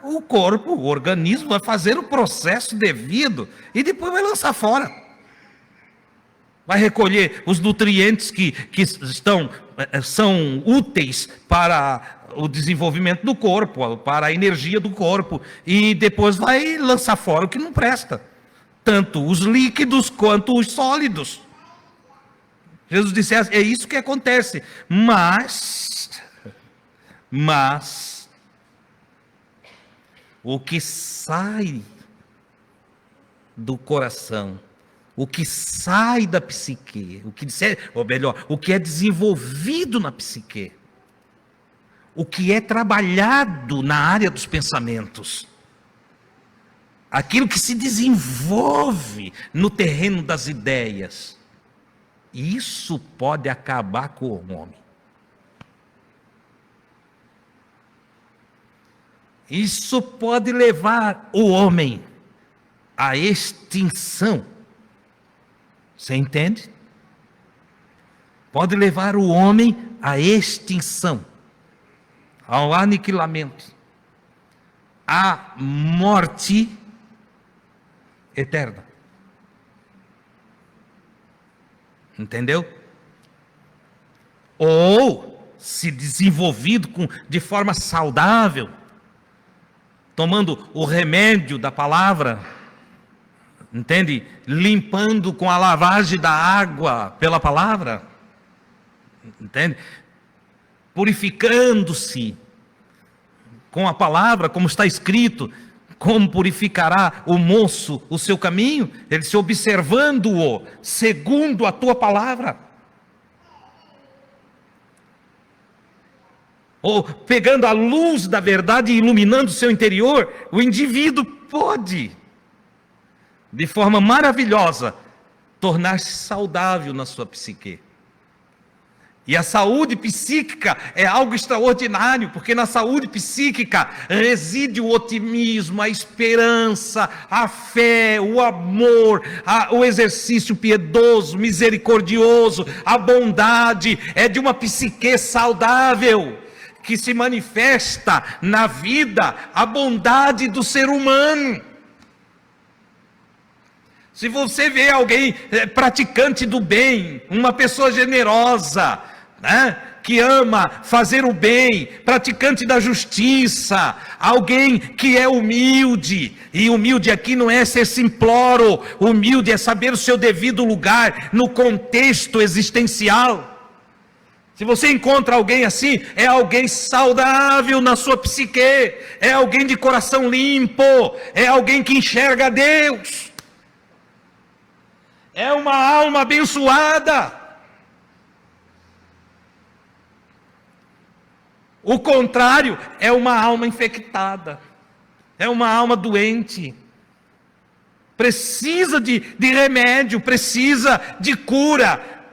o corpo, o organismo vai fazer o processo devido e depois vai lançar fora. Vai recolher os nutrientes que são úteis para o desenvolvimento do corpo, para a energia do corpo, e depois vai lançar fora o que não presta, tanto os líquidos quanto os sólidos. Jesus disse, é isso que acontece, mas o que sai do coração, o que sai da psique, o que é desenvolvido na psique, o que é trabalhado na área dos pensamentos, aquilo que se desenvolve no terreno das ideias, isso pode acabar com o homem. Isso pode levar o homem à extinção. Você entende? Pode levar o homem à extinção, ao aniquilamento, à morte eterna. Entendeu? Ou, se desenvolvido de forma saudável, tomando o remédio da palavra, entende? Limpando com a lavagem da água pela palavra, entende? Purificando-se com a palavra, como está escrito, como purificará o moço o seu caminho? Ele se observando-o segundo a tua palavra. Ou pegando a luz da verdade e iluminando o seu interior, o indivíduo pode, de forma maravilhosa, tornar-se saudável na sua psique. E a saúde psíquica é algo extraordinário, porque na saúde psíquica reside o otimismo, a esperança, a fé, o amor, o exercício piedoso, misericordioso, a bondade. É de uma psique saudável que se manifesta na vida a bondade do ser humano. Se você vê alguém praticante do bem, uma pessoa generosa, né, que ama fazer o bem, praticante da justiça, alguém que é humilde, e humilde aqui não é ser simplório, humilde é saber o seu devido lugar no contexto existencial. Se você encontra alguém assim, é alguém saudável na sua psique, é alguém de coração limpo, é alguém que enxerga Deus. É uma alma abençoada. O contrário é uma alma infectada. é uma alma doente. Precisa de remédio, precisa de cura,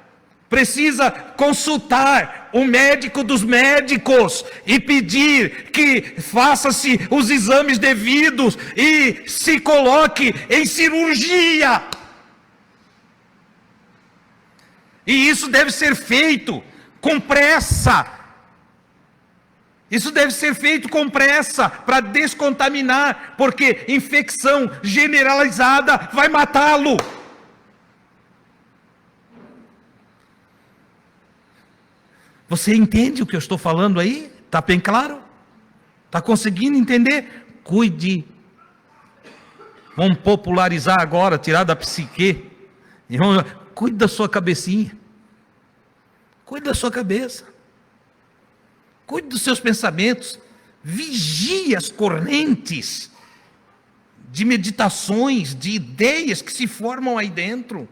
precisa consultar o médico dos médicos e pedir que faça-se os exames devidos e se coloque em cirurgia. E isso deve ser feito com pressa. Isso deve ser feito com pressa para descontaminar, porque infecção generalizada vai matá-lo. Você entende o que eu estou falando aí? Está bem claro? Está conseguindo entender? Cuide. Vamos popularizar agora, tirar da psique. Cuide da sua cabecinha. Cuide da sua cabeça. Cuide dos seus pensamentos. Vigie as correntes de meditações, de ideias que se formam aí dentro.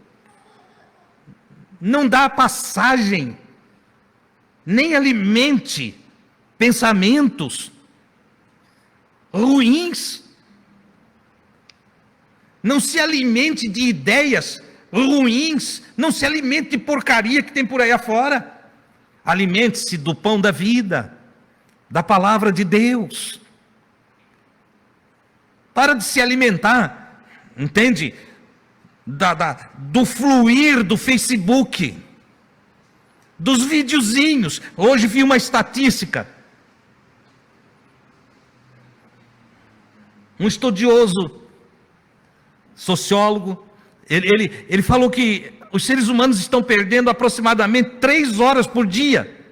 Não dá passagem. Nem alimente pensamentos ruins. Não se alimente de ideias ruins. Não se alimente de porcaria que tem por aí afora. Alimente-se do pão da vida, da palavra de Deus. Para de se alimentar, entende? Do fluir do Facebook, dos videozinhos. Hoje vi uma estatística. Um estudioso, sociólogo, ele falou que os seres humanos estão perdendo aproximadamente 3 horas por dia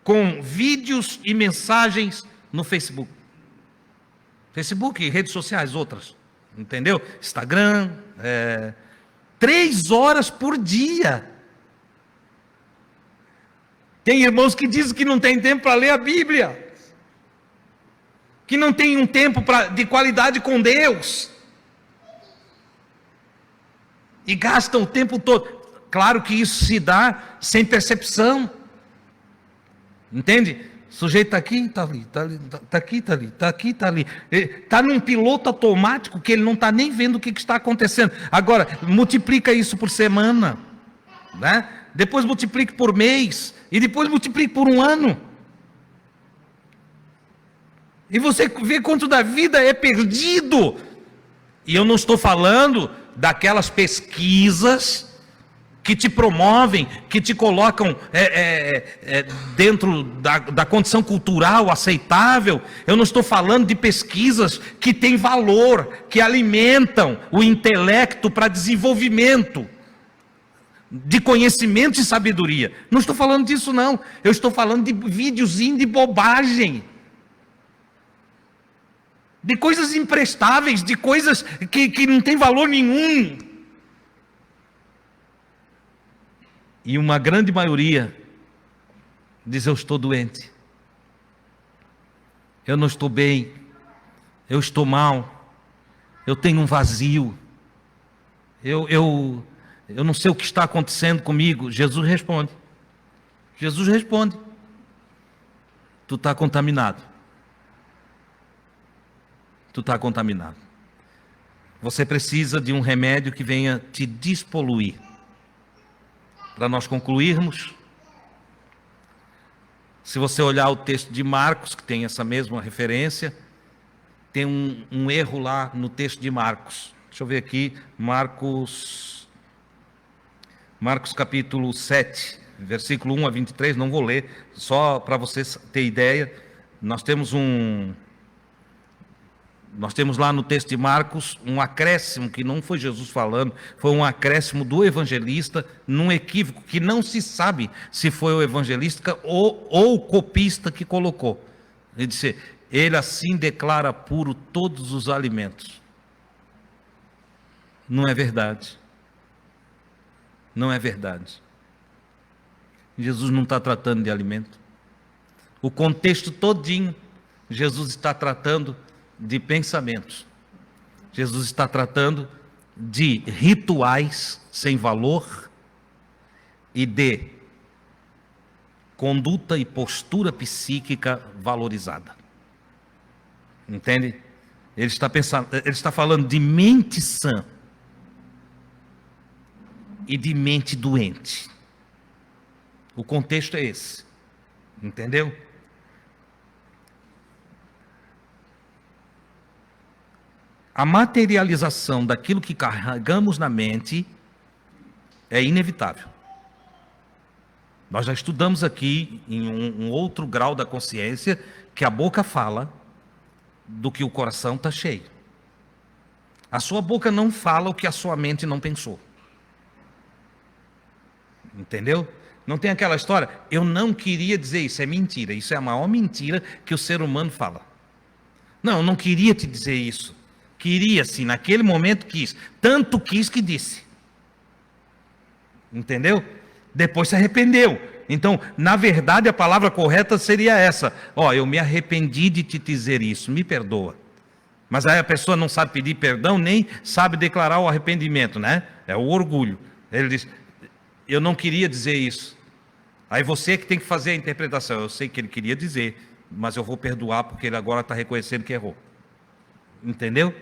com vídeos e mensagens no Facebook. Facebook e redes sociais outras, entendeu? Instagram, 3 horas por dia. Tem irmãos que dizem que não tem tempo para ler a Bíblia, que não tem um tempo de qualidade com Deus, e gastam o tempo todo. Claro que isso se dá sem percepção, entende? O sujeito está aqui, está ali, está ali, está aqui, está ali, está aqui, está ali. Está num piloto automático que ele não está nem vendo o que está acontecendo. Agora, multiplica isso por semana, né? Depois multiplique por mês, e depois multiplique por um ano. E você vê quanto da vida é perdido. E eu não estou falando daquelas pesquisas que te promovem, que te colocam dentro da condição cultural aceitável. Eu não estou falando de pesquisas que têm valor, que alimentam o intelecto para desenvolvimento de conhecimento e sabedoria. Não estou falando disso não. Eu estou falando de videozinho de bobagem, de coisas imprestáveis, de coisas que não tem valor nenhum. E uma grande maioria diz: eu estou doente, eu não estou bem, eu estou mal, eu tenho um vazio, eu não sei o que está acontecendo comigo. Jesus responde, tu está contaminado. Tu está contaminado. Você precisa de um remédio que venha te despoluir. Para nós concluirmos, se você olhar o texto de Marcos, que tem essa mesma referência, tem um erro lá no texto de Marcos. Deixa eu ver aqui, Marcos capítulo 7, versículo 1 a 23, não vou ler, só para vocês terem ideia. Nós temos lá no texto de Marcos um acréscimo que não foi Jesus falando, foi um acréscimo do evangelista, num equívoco que não se sabe se foi o evangelista ou o copista que colocou. Ele disse: ele assim declara puro todos os alimentos. Não é verdade. Não é verdade. Jesus não está tratando de alimento. O contexto todinho, Jesus está tratando de pensamentos. Jesus está tratando de rituais sem valor e de conduta e postura psíquica valorizada. Entende? Ele está falando de mente sã e de mente doente. O contexto é esse. Entendeu? A materialização daquilo que carregamos na mente é inevitável. Nós já estudamos aqui, em um outro grau da consciência, que a boca fala do que o coração está cheio. A sua boca não fala o que a sua mente não pensou. Entendeu? Não tem aquela história, eu não queria dizer isso, é mentira. Isso é a maior mentira que o ser humano fala. Não, eu não queria te dizer isso. Queria sim, naquele momento quis. Tanto quis que disse. Entendeu? Depois se arrependeu. Então, na verdade, a palavra correta seria essa. Eu me arrependi de te dizer isso, me perdoa. Mas aí a pessoa não sabe pedir perdão, nem sabe declarar o arrependimento, né? É o orgulho. Ele diz, eu não queria dizer isso. Aí você que tem que fazer a interpretação. Eu sei que ele queria dizer, mas eu vou perdoar porque ele agora está reconhecendo que errou. Entendeu?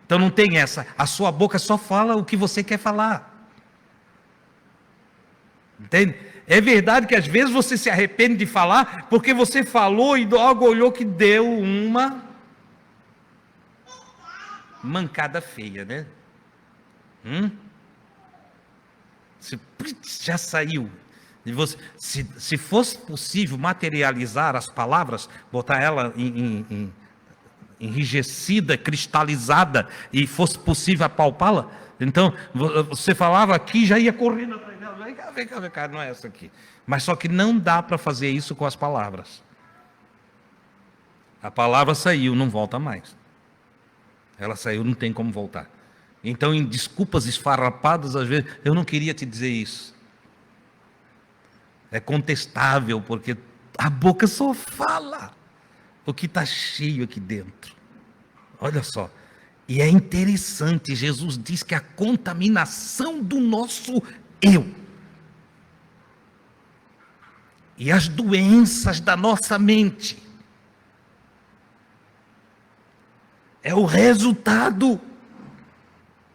Então não tem essa. A sua boca só fala o que você quer falar. Entende? É verdade que às vezes você se arrepende de falar porque você falou e logo olhou que deu uma mancada feia, né? Já saiu. E você, se fosse possível materializar as palavras, botar ela enrijecida, cristalizada, e fosse possível apalpá-la, então você falava aqui, já ia correndo atrás dela. Vem cá, não é essa aqui. Mas só que não dá para fazer isso com as palavras. A palavra saiu, não volta mais. Ela saiu, não tem como voltar. Então, em desculpas esfarrapadas, às vezes, eu não queria te dizer isso. É contestável, porque a boca só fala o que está cheio aqui dentro. Olha só. E é interessante, Jesus diz que a contaminação do nosso eu e as doenças da nossa mente é o resultado.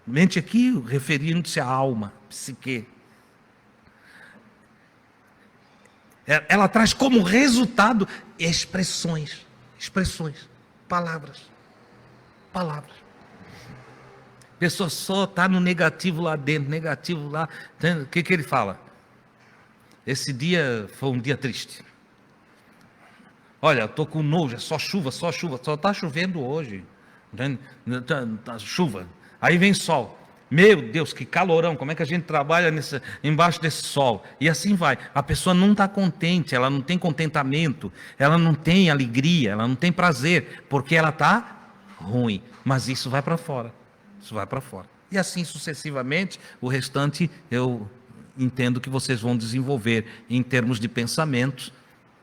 Mente aqui, referindo-se à alma, psique. Ela traz como resultado expressões, palavras. A pessoa só está no negativo lá dentro, negativo lá. O que ele fala? Esse dia foi um dia triste. Olha, estou com nojo, é só chuva, só está chovendo hoje. Tá chuva. Aí vem sol. Meu Deus, que calorão, como é que a gente trabalha embaixo desse sol? E assim vai. A pessoa não está contente, ela não tem contentamento, ela não tem alegria, ela não tem prazer, porque ela está ruim. Mas isso vai para fora. Isso vai para fora. E assim sucessivamente, o restante eu entendo que vocês vão desenvolver em termos de pensamentos,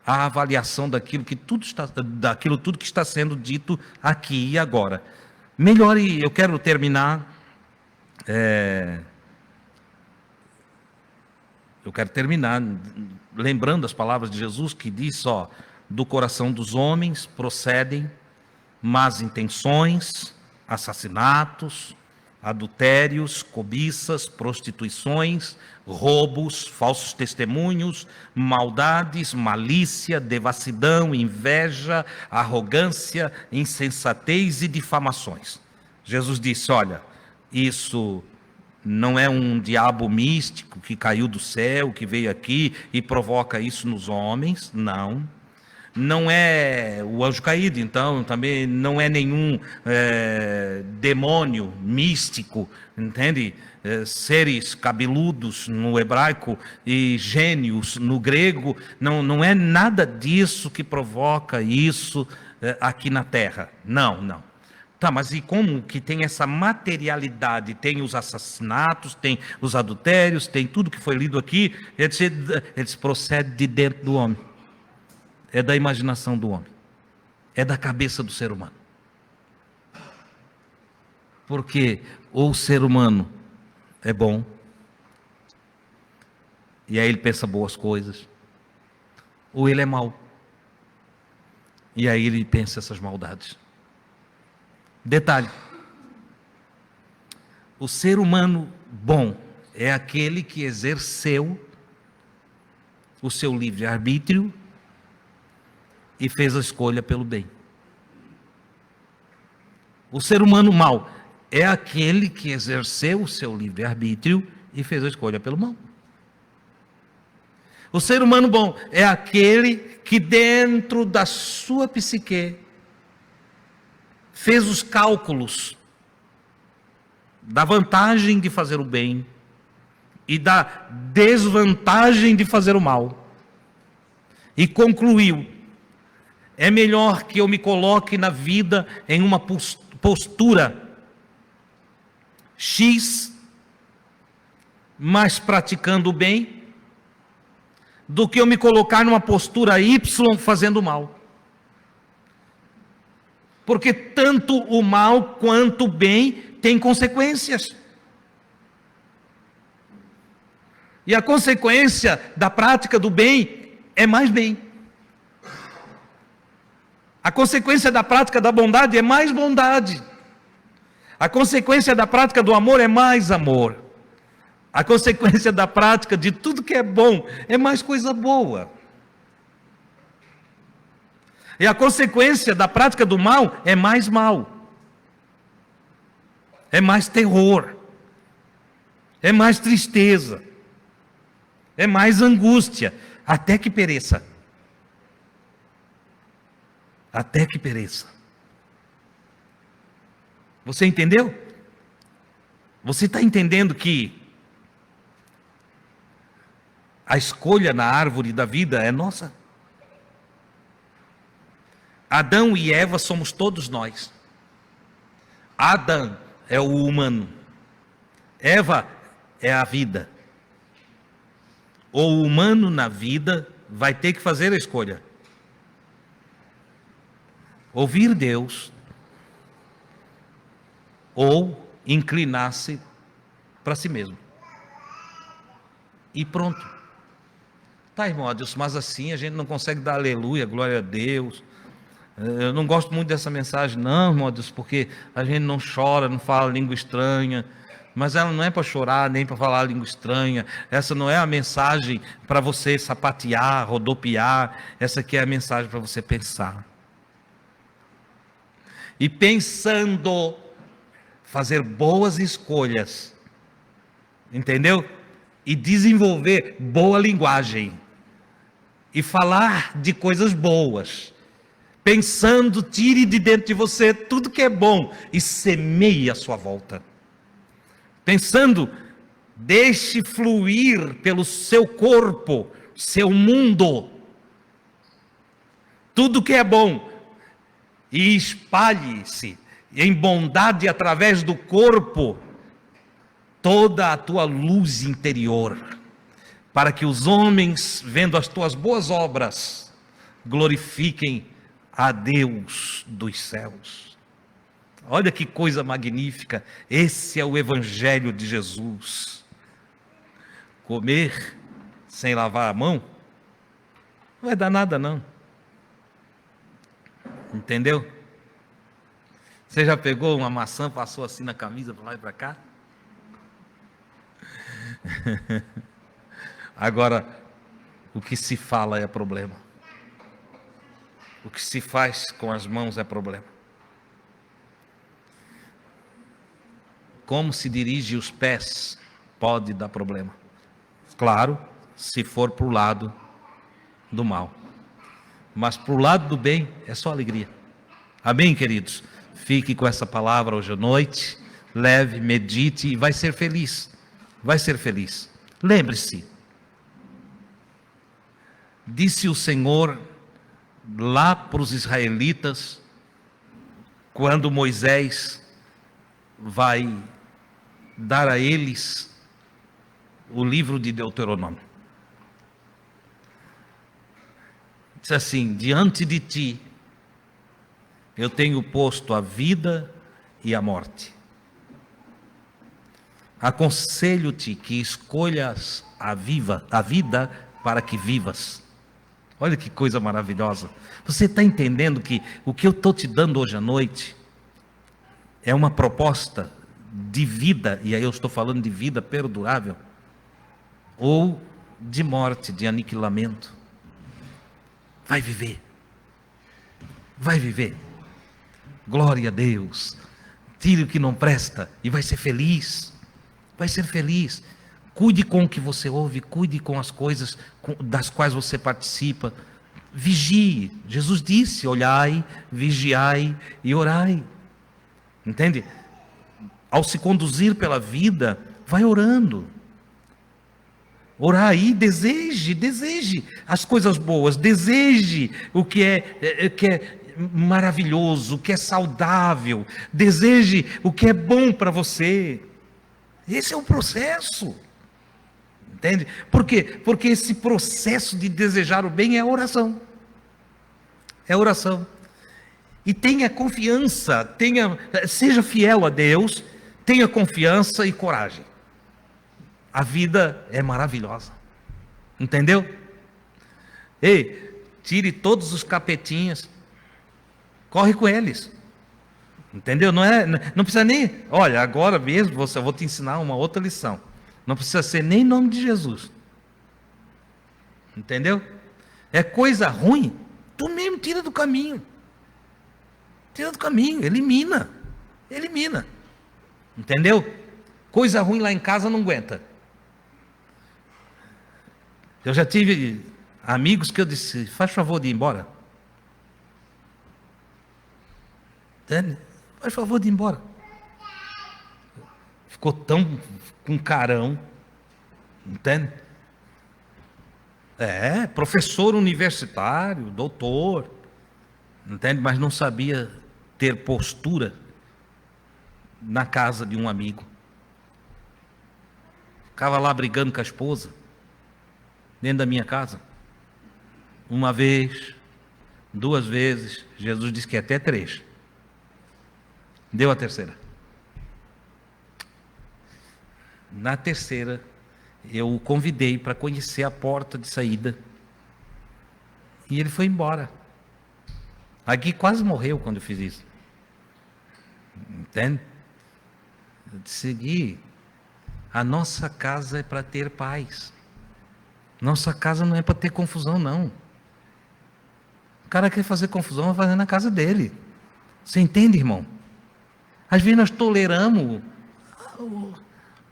a avaliação daquilo tudo que está sendo dito aqui e agora. Melhore, eu quero terminar. Eu quero terminar lembrando as palavras de Jesus que diz: do coração dos homens procedem más intenções, assassinatos, adultérios, cobiças, prostituições, roubos, falsos testemunhos, maldades, malícia, devassidão, inveja, arrogância, insensatez e difamações. Jesus disse: olha, isso não é um diabo místico que caiu do céu, que veio aqui e provoca isso nos homens, não. Não é o anjo caído, então também não é nenhum demônio místico, entende? Seres cabeludos no hebraico e gênios no grego, não é nada disso que provoca isso aqui na terra, não. Tá, mas e como que tem essa materialidade? Tem os assassinatos, tem os adultérios, tem tudo que foi lido aqui, eles procedem de dentro do homem. É da imaginação do homem. É da cabeça do ser humano. Porque ou o ser humano é bom, e aí ele pensa boas coisas, ou ele é mau, e aí ele pensa essas maldades. Detalhe: o ser humano bom é aquele que exerceu o seu livre-arbítrio e fez a escolha pelo bem. O ser humano mau é aquele que exerceu o seu livre-arbítrio e fez a escolha pelo mal. O ser humano bom é aquele que dentro da sua psique fez os cálculos da vantagem de fazer o bem e da desvantagem de fazer o mal. E concluiu: é melhor que eu me coloque na vida em uma postura X, mas praticando o bem, do que eu me colocar numa postura Y fazendo o mal. Porque tanto o mal quanto o bem tem consequências. E a consequência da prática do bem é mais bem. A consequência da prática da bondade é mais bondade. A consequência da prática do amor é mais amor. A consequência da prática de tudo que é bom é mais coisa boa. E a consequência da prática do mal é mais mal. É mais terror. É mais tristeza. É mais angústia. Até que pereça. Até que pereça. Você entendeu? Você está entendendo que a escolha na árvore da vida é nossa? Adão e Eva somos todos nós. Adão é o humano. Eva é a vida. O humano na vida vai ter que fazer a escolha: ouvir Deus ou inclinar-se para si mesmo. E pronto. Tá, irmão Adilson, mas assim a gente não consegue dar aleluia, glória a Deus. Eu não gosto muito dessa mensagem, não, irmão Adilson, porque a gente não chora, não fala língua estranha. Mas ela não é para chorar, nem para falar língua estranha. Essa não é a mensagem para você sapatear, rodopiar. Essa aqui é a mensagem para você pensar. E pensando, fazer boas escolhas. Entendeu? E desenvolver boa linguagem. E falar de coisas boas. Pensando, tire de dentro de você tudo que é bom e semeie à sua volta. Pensando, deixe fluir pelo seu corpo, seu mundo, tudo que é bom, e espalhe-se em bondade através do corpo, toda a tua luz interior, para que os homens, vendo as tuas boas obras, glorifiquem a Deus dos céus. Olha que coisa magnífica, esse é o Evangelho de Jesus. Comer sem lavar a mão, não vai dar nada não. Entendeu? Você já pegou uma maçã, passou assim na camisa, para lá e para cá? Agora, o que se fala é problema. O que se faz com as mãos é problema. Como se dirige os pés pode dar problema. Claro, se for para o lado do mal. Mas para o lado do bem é só alegria. Amém, queridos? Fique com essa palavra hoje à noite. Leve, medite e vai ser feliz. Vai ser feliz. Lembre-se. Disse o Senhor lá para os israelitas, quando Moisés vai dar a eles o livro de Deuteronômio. Diz assim: diante de ti eu tenho posto a vida e a morte. Aconselho-te que escolhas a vida para que vivas. Olha que coisa maravilhosa. Você está entendendo que o que eu estou te dando hoje à noite É uma proposta de vida, e aí eu estou falando de vida perdurável, ou de morte, de aniquilamento. Vai viver. Vai viver. Glória a Deus. Tire o que não presta e vai ser feliz. Vai ser feliz. Cuide com o que você ouve, cuide com as coisas das quais você participa. Vigie. Jesus disse: olhai, vigiai e orai. Entende? Ao se conduzir pela vida, vai orando. Orar aí, deseje as coisas boas, deseje o que é maravilhoso, o que é saudável, deseje o que é bom para você. Esse é o processo, entende? Por quê? Porque esse processo de desejar o bem é a oração. É a oração. E tenha confiança, seja fiel a Deus, tenha confiança e coragem. A vida é maravilhosa. Entendeu? Ei, tire todos os capetinhas. Corre com eles. Entendeu? Não precisa nem... Olha, agora mesmo eu vou te ensinar uma outra lição. Não precisa ser nem em nome de Jesus. Entendeu? É coisa ruim, tu mesmo tira do caminho. Tira do caminho, elimina. Elimina. Entendeu? Coisa ruim lá em casa não aguenta. Eu já tive amigos que eu disse: faz favor de ir embora. Entende? Faz favor de ir embora. Ficou tão com carão. Entende? Professor universitário, doutor. Entende? Mas não sabia ter postura na casa de um amigo. Ficava lá brigando com a esposa. Dentro da minha casa. Uma vez, 2 vezes, Jesus disse que até 3. Deu a terceira. Na terceira, eu o convidei para conhecer a porta de saída. E ele foi embora. Aqui quase morreu quando eu fiz isso. Entende? Eu disse: Gui, a nossa casa é para ter paz. Nossa casa não é para ter confusão, não. O cara quer fazer confusão, vai fazer na casa dele. Você entende, irmão? Às vezes nós toleramos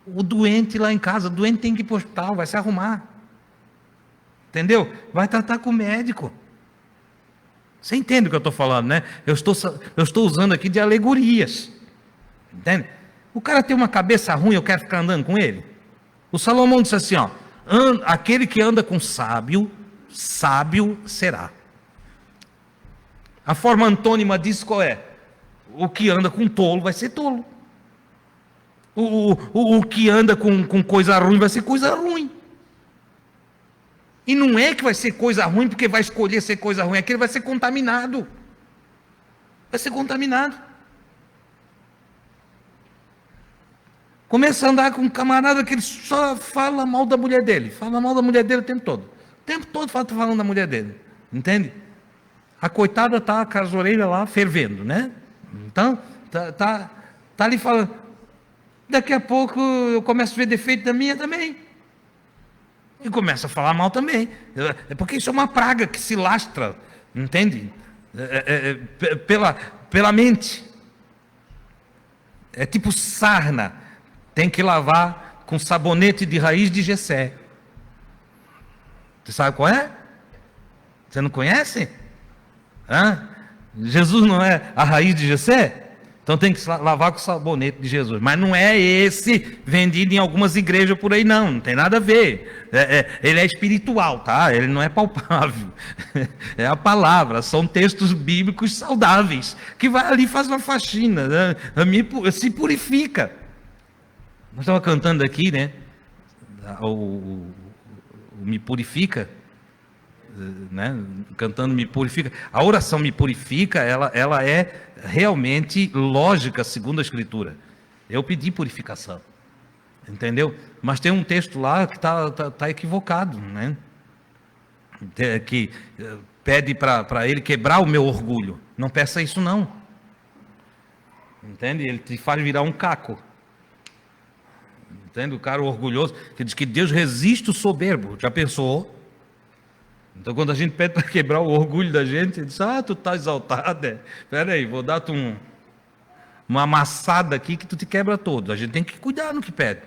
o doente lá em casa. O doente tem que ir para o hospital, vai se arrumar. Entendeu? Vai tratar com o médico. Você entende o que eu estou falando, né? Eu estou usando aqui de alegorias. Entende? O cara tem uma cabeça ruim, eu quero ficar andando com ele. O Salomão disse assim, ó: aquele que anda com sábio, sábio será. A forma antônima disso qual é? O que anda com tolo vai ser tolo. O que anda com coisa ruim vai ser coisa ruim. E não é que vai ser coisa ruim porque vai escolher ser coisa ruim, é que ele vai ser contaminado. Vai ser contaminado. Começa a andar com um camarada que ele só fala mal da mulher dele. Fala mal da mulher dele o tempo todo. O tempo todo falando da mulher dele. Entende? A coitada está com as orelhas lá fervendo, né? Então, tá ali falando. Daqui a pouco eu começo a ver defeito da minha também. E começa a falar mal também. É porque isso é uma praga que se lastra, entende? Pela mente. É tipo sarna. Tem que lavar com sabonete de raiz de Jessé. Você sabe qual é? Você não conhece? Jesus não é a raiz de Jessé? Então tem que lavar com o sabonete de Jesus. Mas não é esse vendido em algumas igrejas por aí, não. Não tem nada a ver. Ele é espiritual, tá? Ele não é palpável. É a palavra. São textos bíblicos saudáveis. Que vai ali e faz uma faxina. Né? Se purifica. Nós estávamos cantando aqui, né? O Me Purifica. Né? Cantando Me Purifica. A oração Me Purifica, ela é realmente lógica segundo a Escritura. Eu pedi purificação, entendeu? Mas tem um texto lá que tá equivocado, né? Que pede para ele quebrar o meu orgulho. Não peça isso não. Entende? Ele te faz virar um caco. Entende? O cara orgulhoso, que diz que Deus resiste o soberbo. Já pensou? Então, quando a gente pede para quebrar o orgulho da gente, ele diz: tu está exaltado. Espera aí, vou dar-te uma amassada aqui que tu te quebra todo. A gente tem que cuidar no que pede.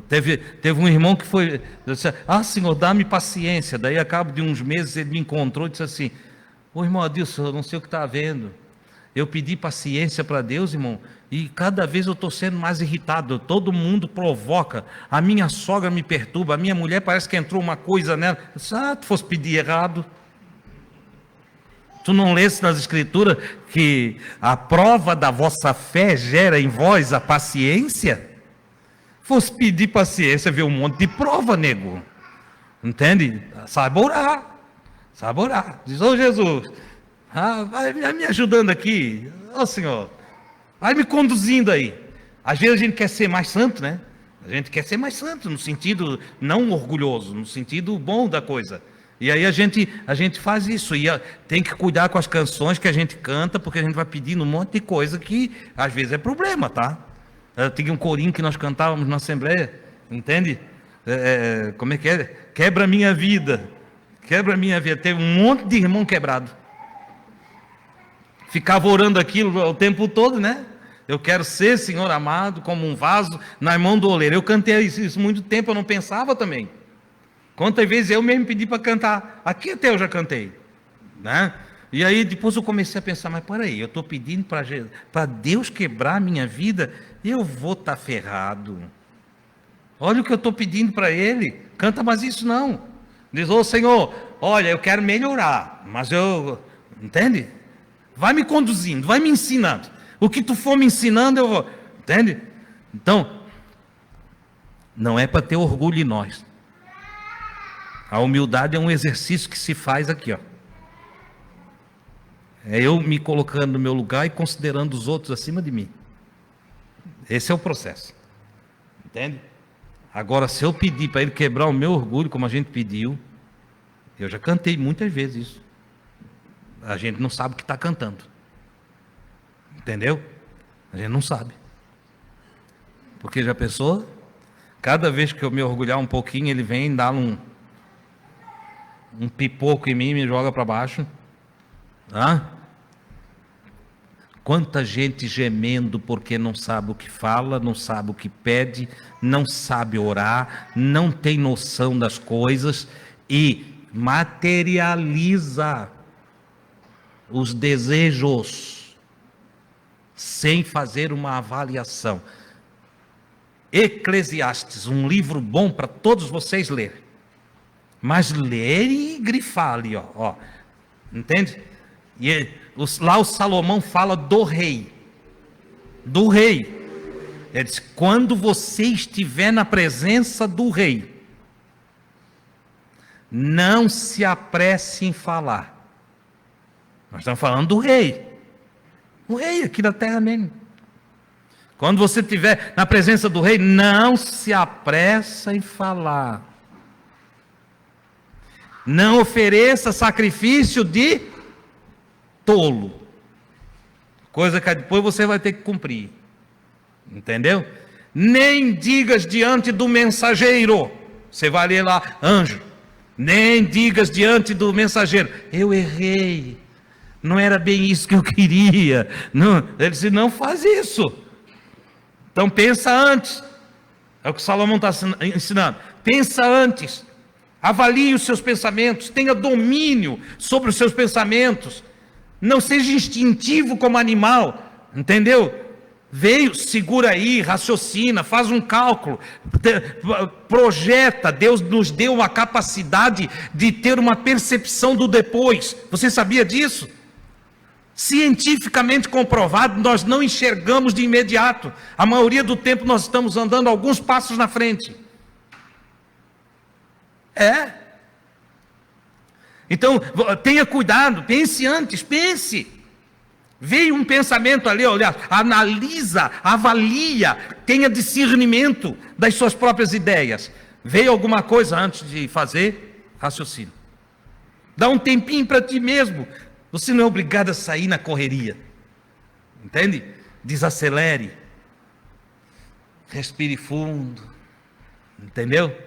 Teve um irmão que foi, disse: Senhor, dá-me paciência. Daí, a cabo de uns meses, ele me encontrou e disse assim: irmão Adilson, eu não sei o que está havendo. Eu pedi paciência para Deus, irmão, e cada vez eu estou sendo mais irritado. Todo mundo provoca. A minha sogra me perturba, a minha mulher parece que entrou uma coisa nela. Eu disse: tu fosse pedir errado. Tu não leste nas escrituras que a prova da vossa fé gera em vós a paciência? Fosse pedir paciência, ver um monte de prova, nego. Entende? Saiba orar. Saiba orar. Diz: Jesus, vai me ajudando aqui. Senhor, vai me conduzindo aí. Às vezes a gente quer ser mais santo, né? A gente quer ser mais santo, no sentido não orgulhoso, no sentido bom da coisa. E aí a gente faz isso. E tem que cuidar com as canções que a gente canta, porque a gente vai pedindo um monte de coisa que às vezes é problema, tá? Tinha um corinho que nós cantávamos na Assembleia, entende? Como é que é? Quebra a minha vida. Quebra a minha vida. Teve um monte de irmão quebrado. Ficava orando aquilo o tempo todo, né? Eu quero ser, Senhor amado, como um vaso na mão do oleiro. Eu cantei isso muito tempo, eu não pensava também. Quantas vezes eu mesmo pedi para cantar? Aqui até eu já cantei, né? E aí depois eu comecei a pensar: mas peraí, eu estou pedindo para Deus quebrar a minha vida, eu vou estar ferrado. Olha o que eu estou pedindo para Ele. Canta mais isso não. Diz: Senhor, olha, eu quero melhorar, mas entende? Vai me conduzindo, vai me ensinando. O que tu for me ensinando, eu vou. Entende? Então, não é para ter orgulho em nós. A humildade é um exercício que se faz aqui, ó. É eu me colocando no meu lugar e considerando os outros acima de mim. Esse é o processo. Entende? Agora, se eu pedir para ele quebrar o meu orgulho, como a gente pediu, eu já cantei muitas vezes isso. A gente não sabe o que está cantando. Entendeu? A gente não sabe. Porque já pensou? Cada vez que eu me orgulhar um pouquinho, ele vem dar um pipoco em mim e me joga para baixo. Quanta gente gemendo porque não sabe o que fala, não sabe o que pede, não sabe orar, não tem noção das coisas e materializa os desejos sem fazer uma avaliação. Eclesiastes, um livro bom para todos vocês lerem. Mas ler e grifar ali, ó. Entende? E lá o Salomão fala do rei. Do rei. Ele diz: quando você estiver na presença do rei, não se apresse em falar. Nós estamos falando do rei. O rei aqui da terra mesmo. Quando você estiver na presença do rei, não se apressa em falar. Não ofereça sacrifício de tolo. Coisa que depois você vai ter que cumprir. Entendeu? Nem digas diante do mensageiro. Você vai ler lá, anjo. Nem digas diante do mensageiro: eu errei. Não era bem isso que eu queria. Não, ele disse: não faz isso. Então pensa antes. É o que Salomão está ensinando. Pensa antes. Avalie os seus pensamentos. Tenha domínio sobre os seus pensamentos. Não seja instintivo como animal. Entendeu? Veio, segura aí, raciocina, faz um cálculo, projeta. Deus nos deu uma capacidade de ter uma percepção do depois. Você sabia disso? Cientificamente comprovado, nós não enxergamos de imediato. A maioria do tempo nós estamos andando alguns passos na frente. Então, tenha cuidado, pense antes, pense. Veio um pensamento ali, olha, analisa, avalia, tenha discernimento das suas próprias ideias. Veio alguma coisa antes de fazer, raciocínio. Dá um tempinho para ti mesmo. Você não é obrigado a sair na correria. Entende? desacelere, respire fundo, entendeu?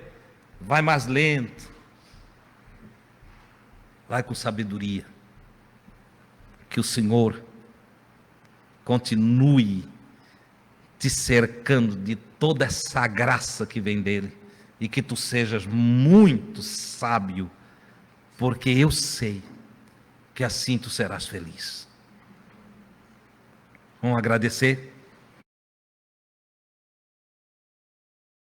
Vai mais lento, vai com sabedoria. Que o Senhor continue te cercando de toda essa graça que vem dele, e que tu sejas muito sábio, porque eu sei que assim tu serás feliz. Vamos agradecer?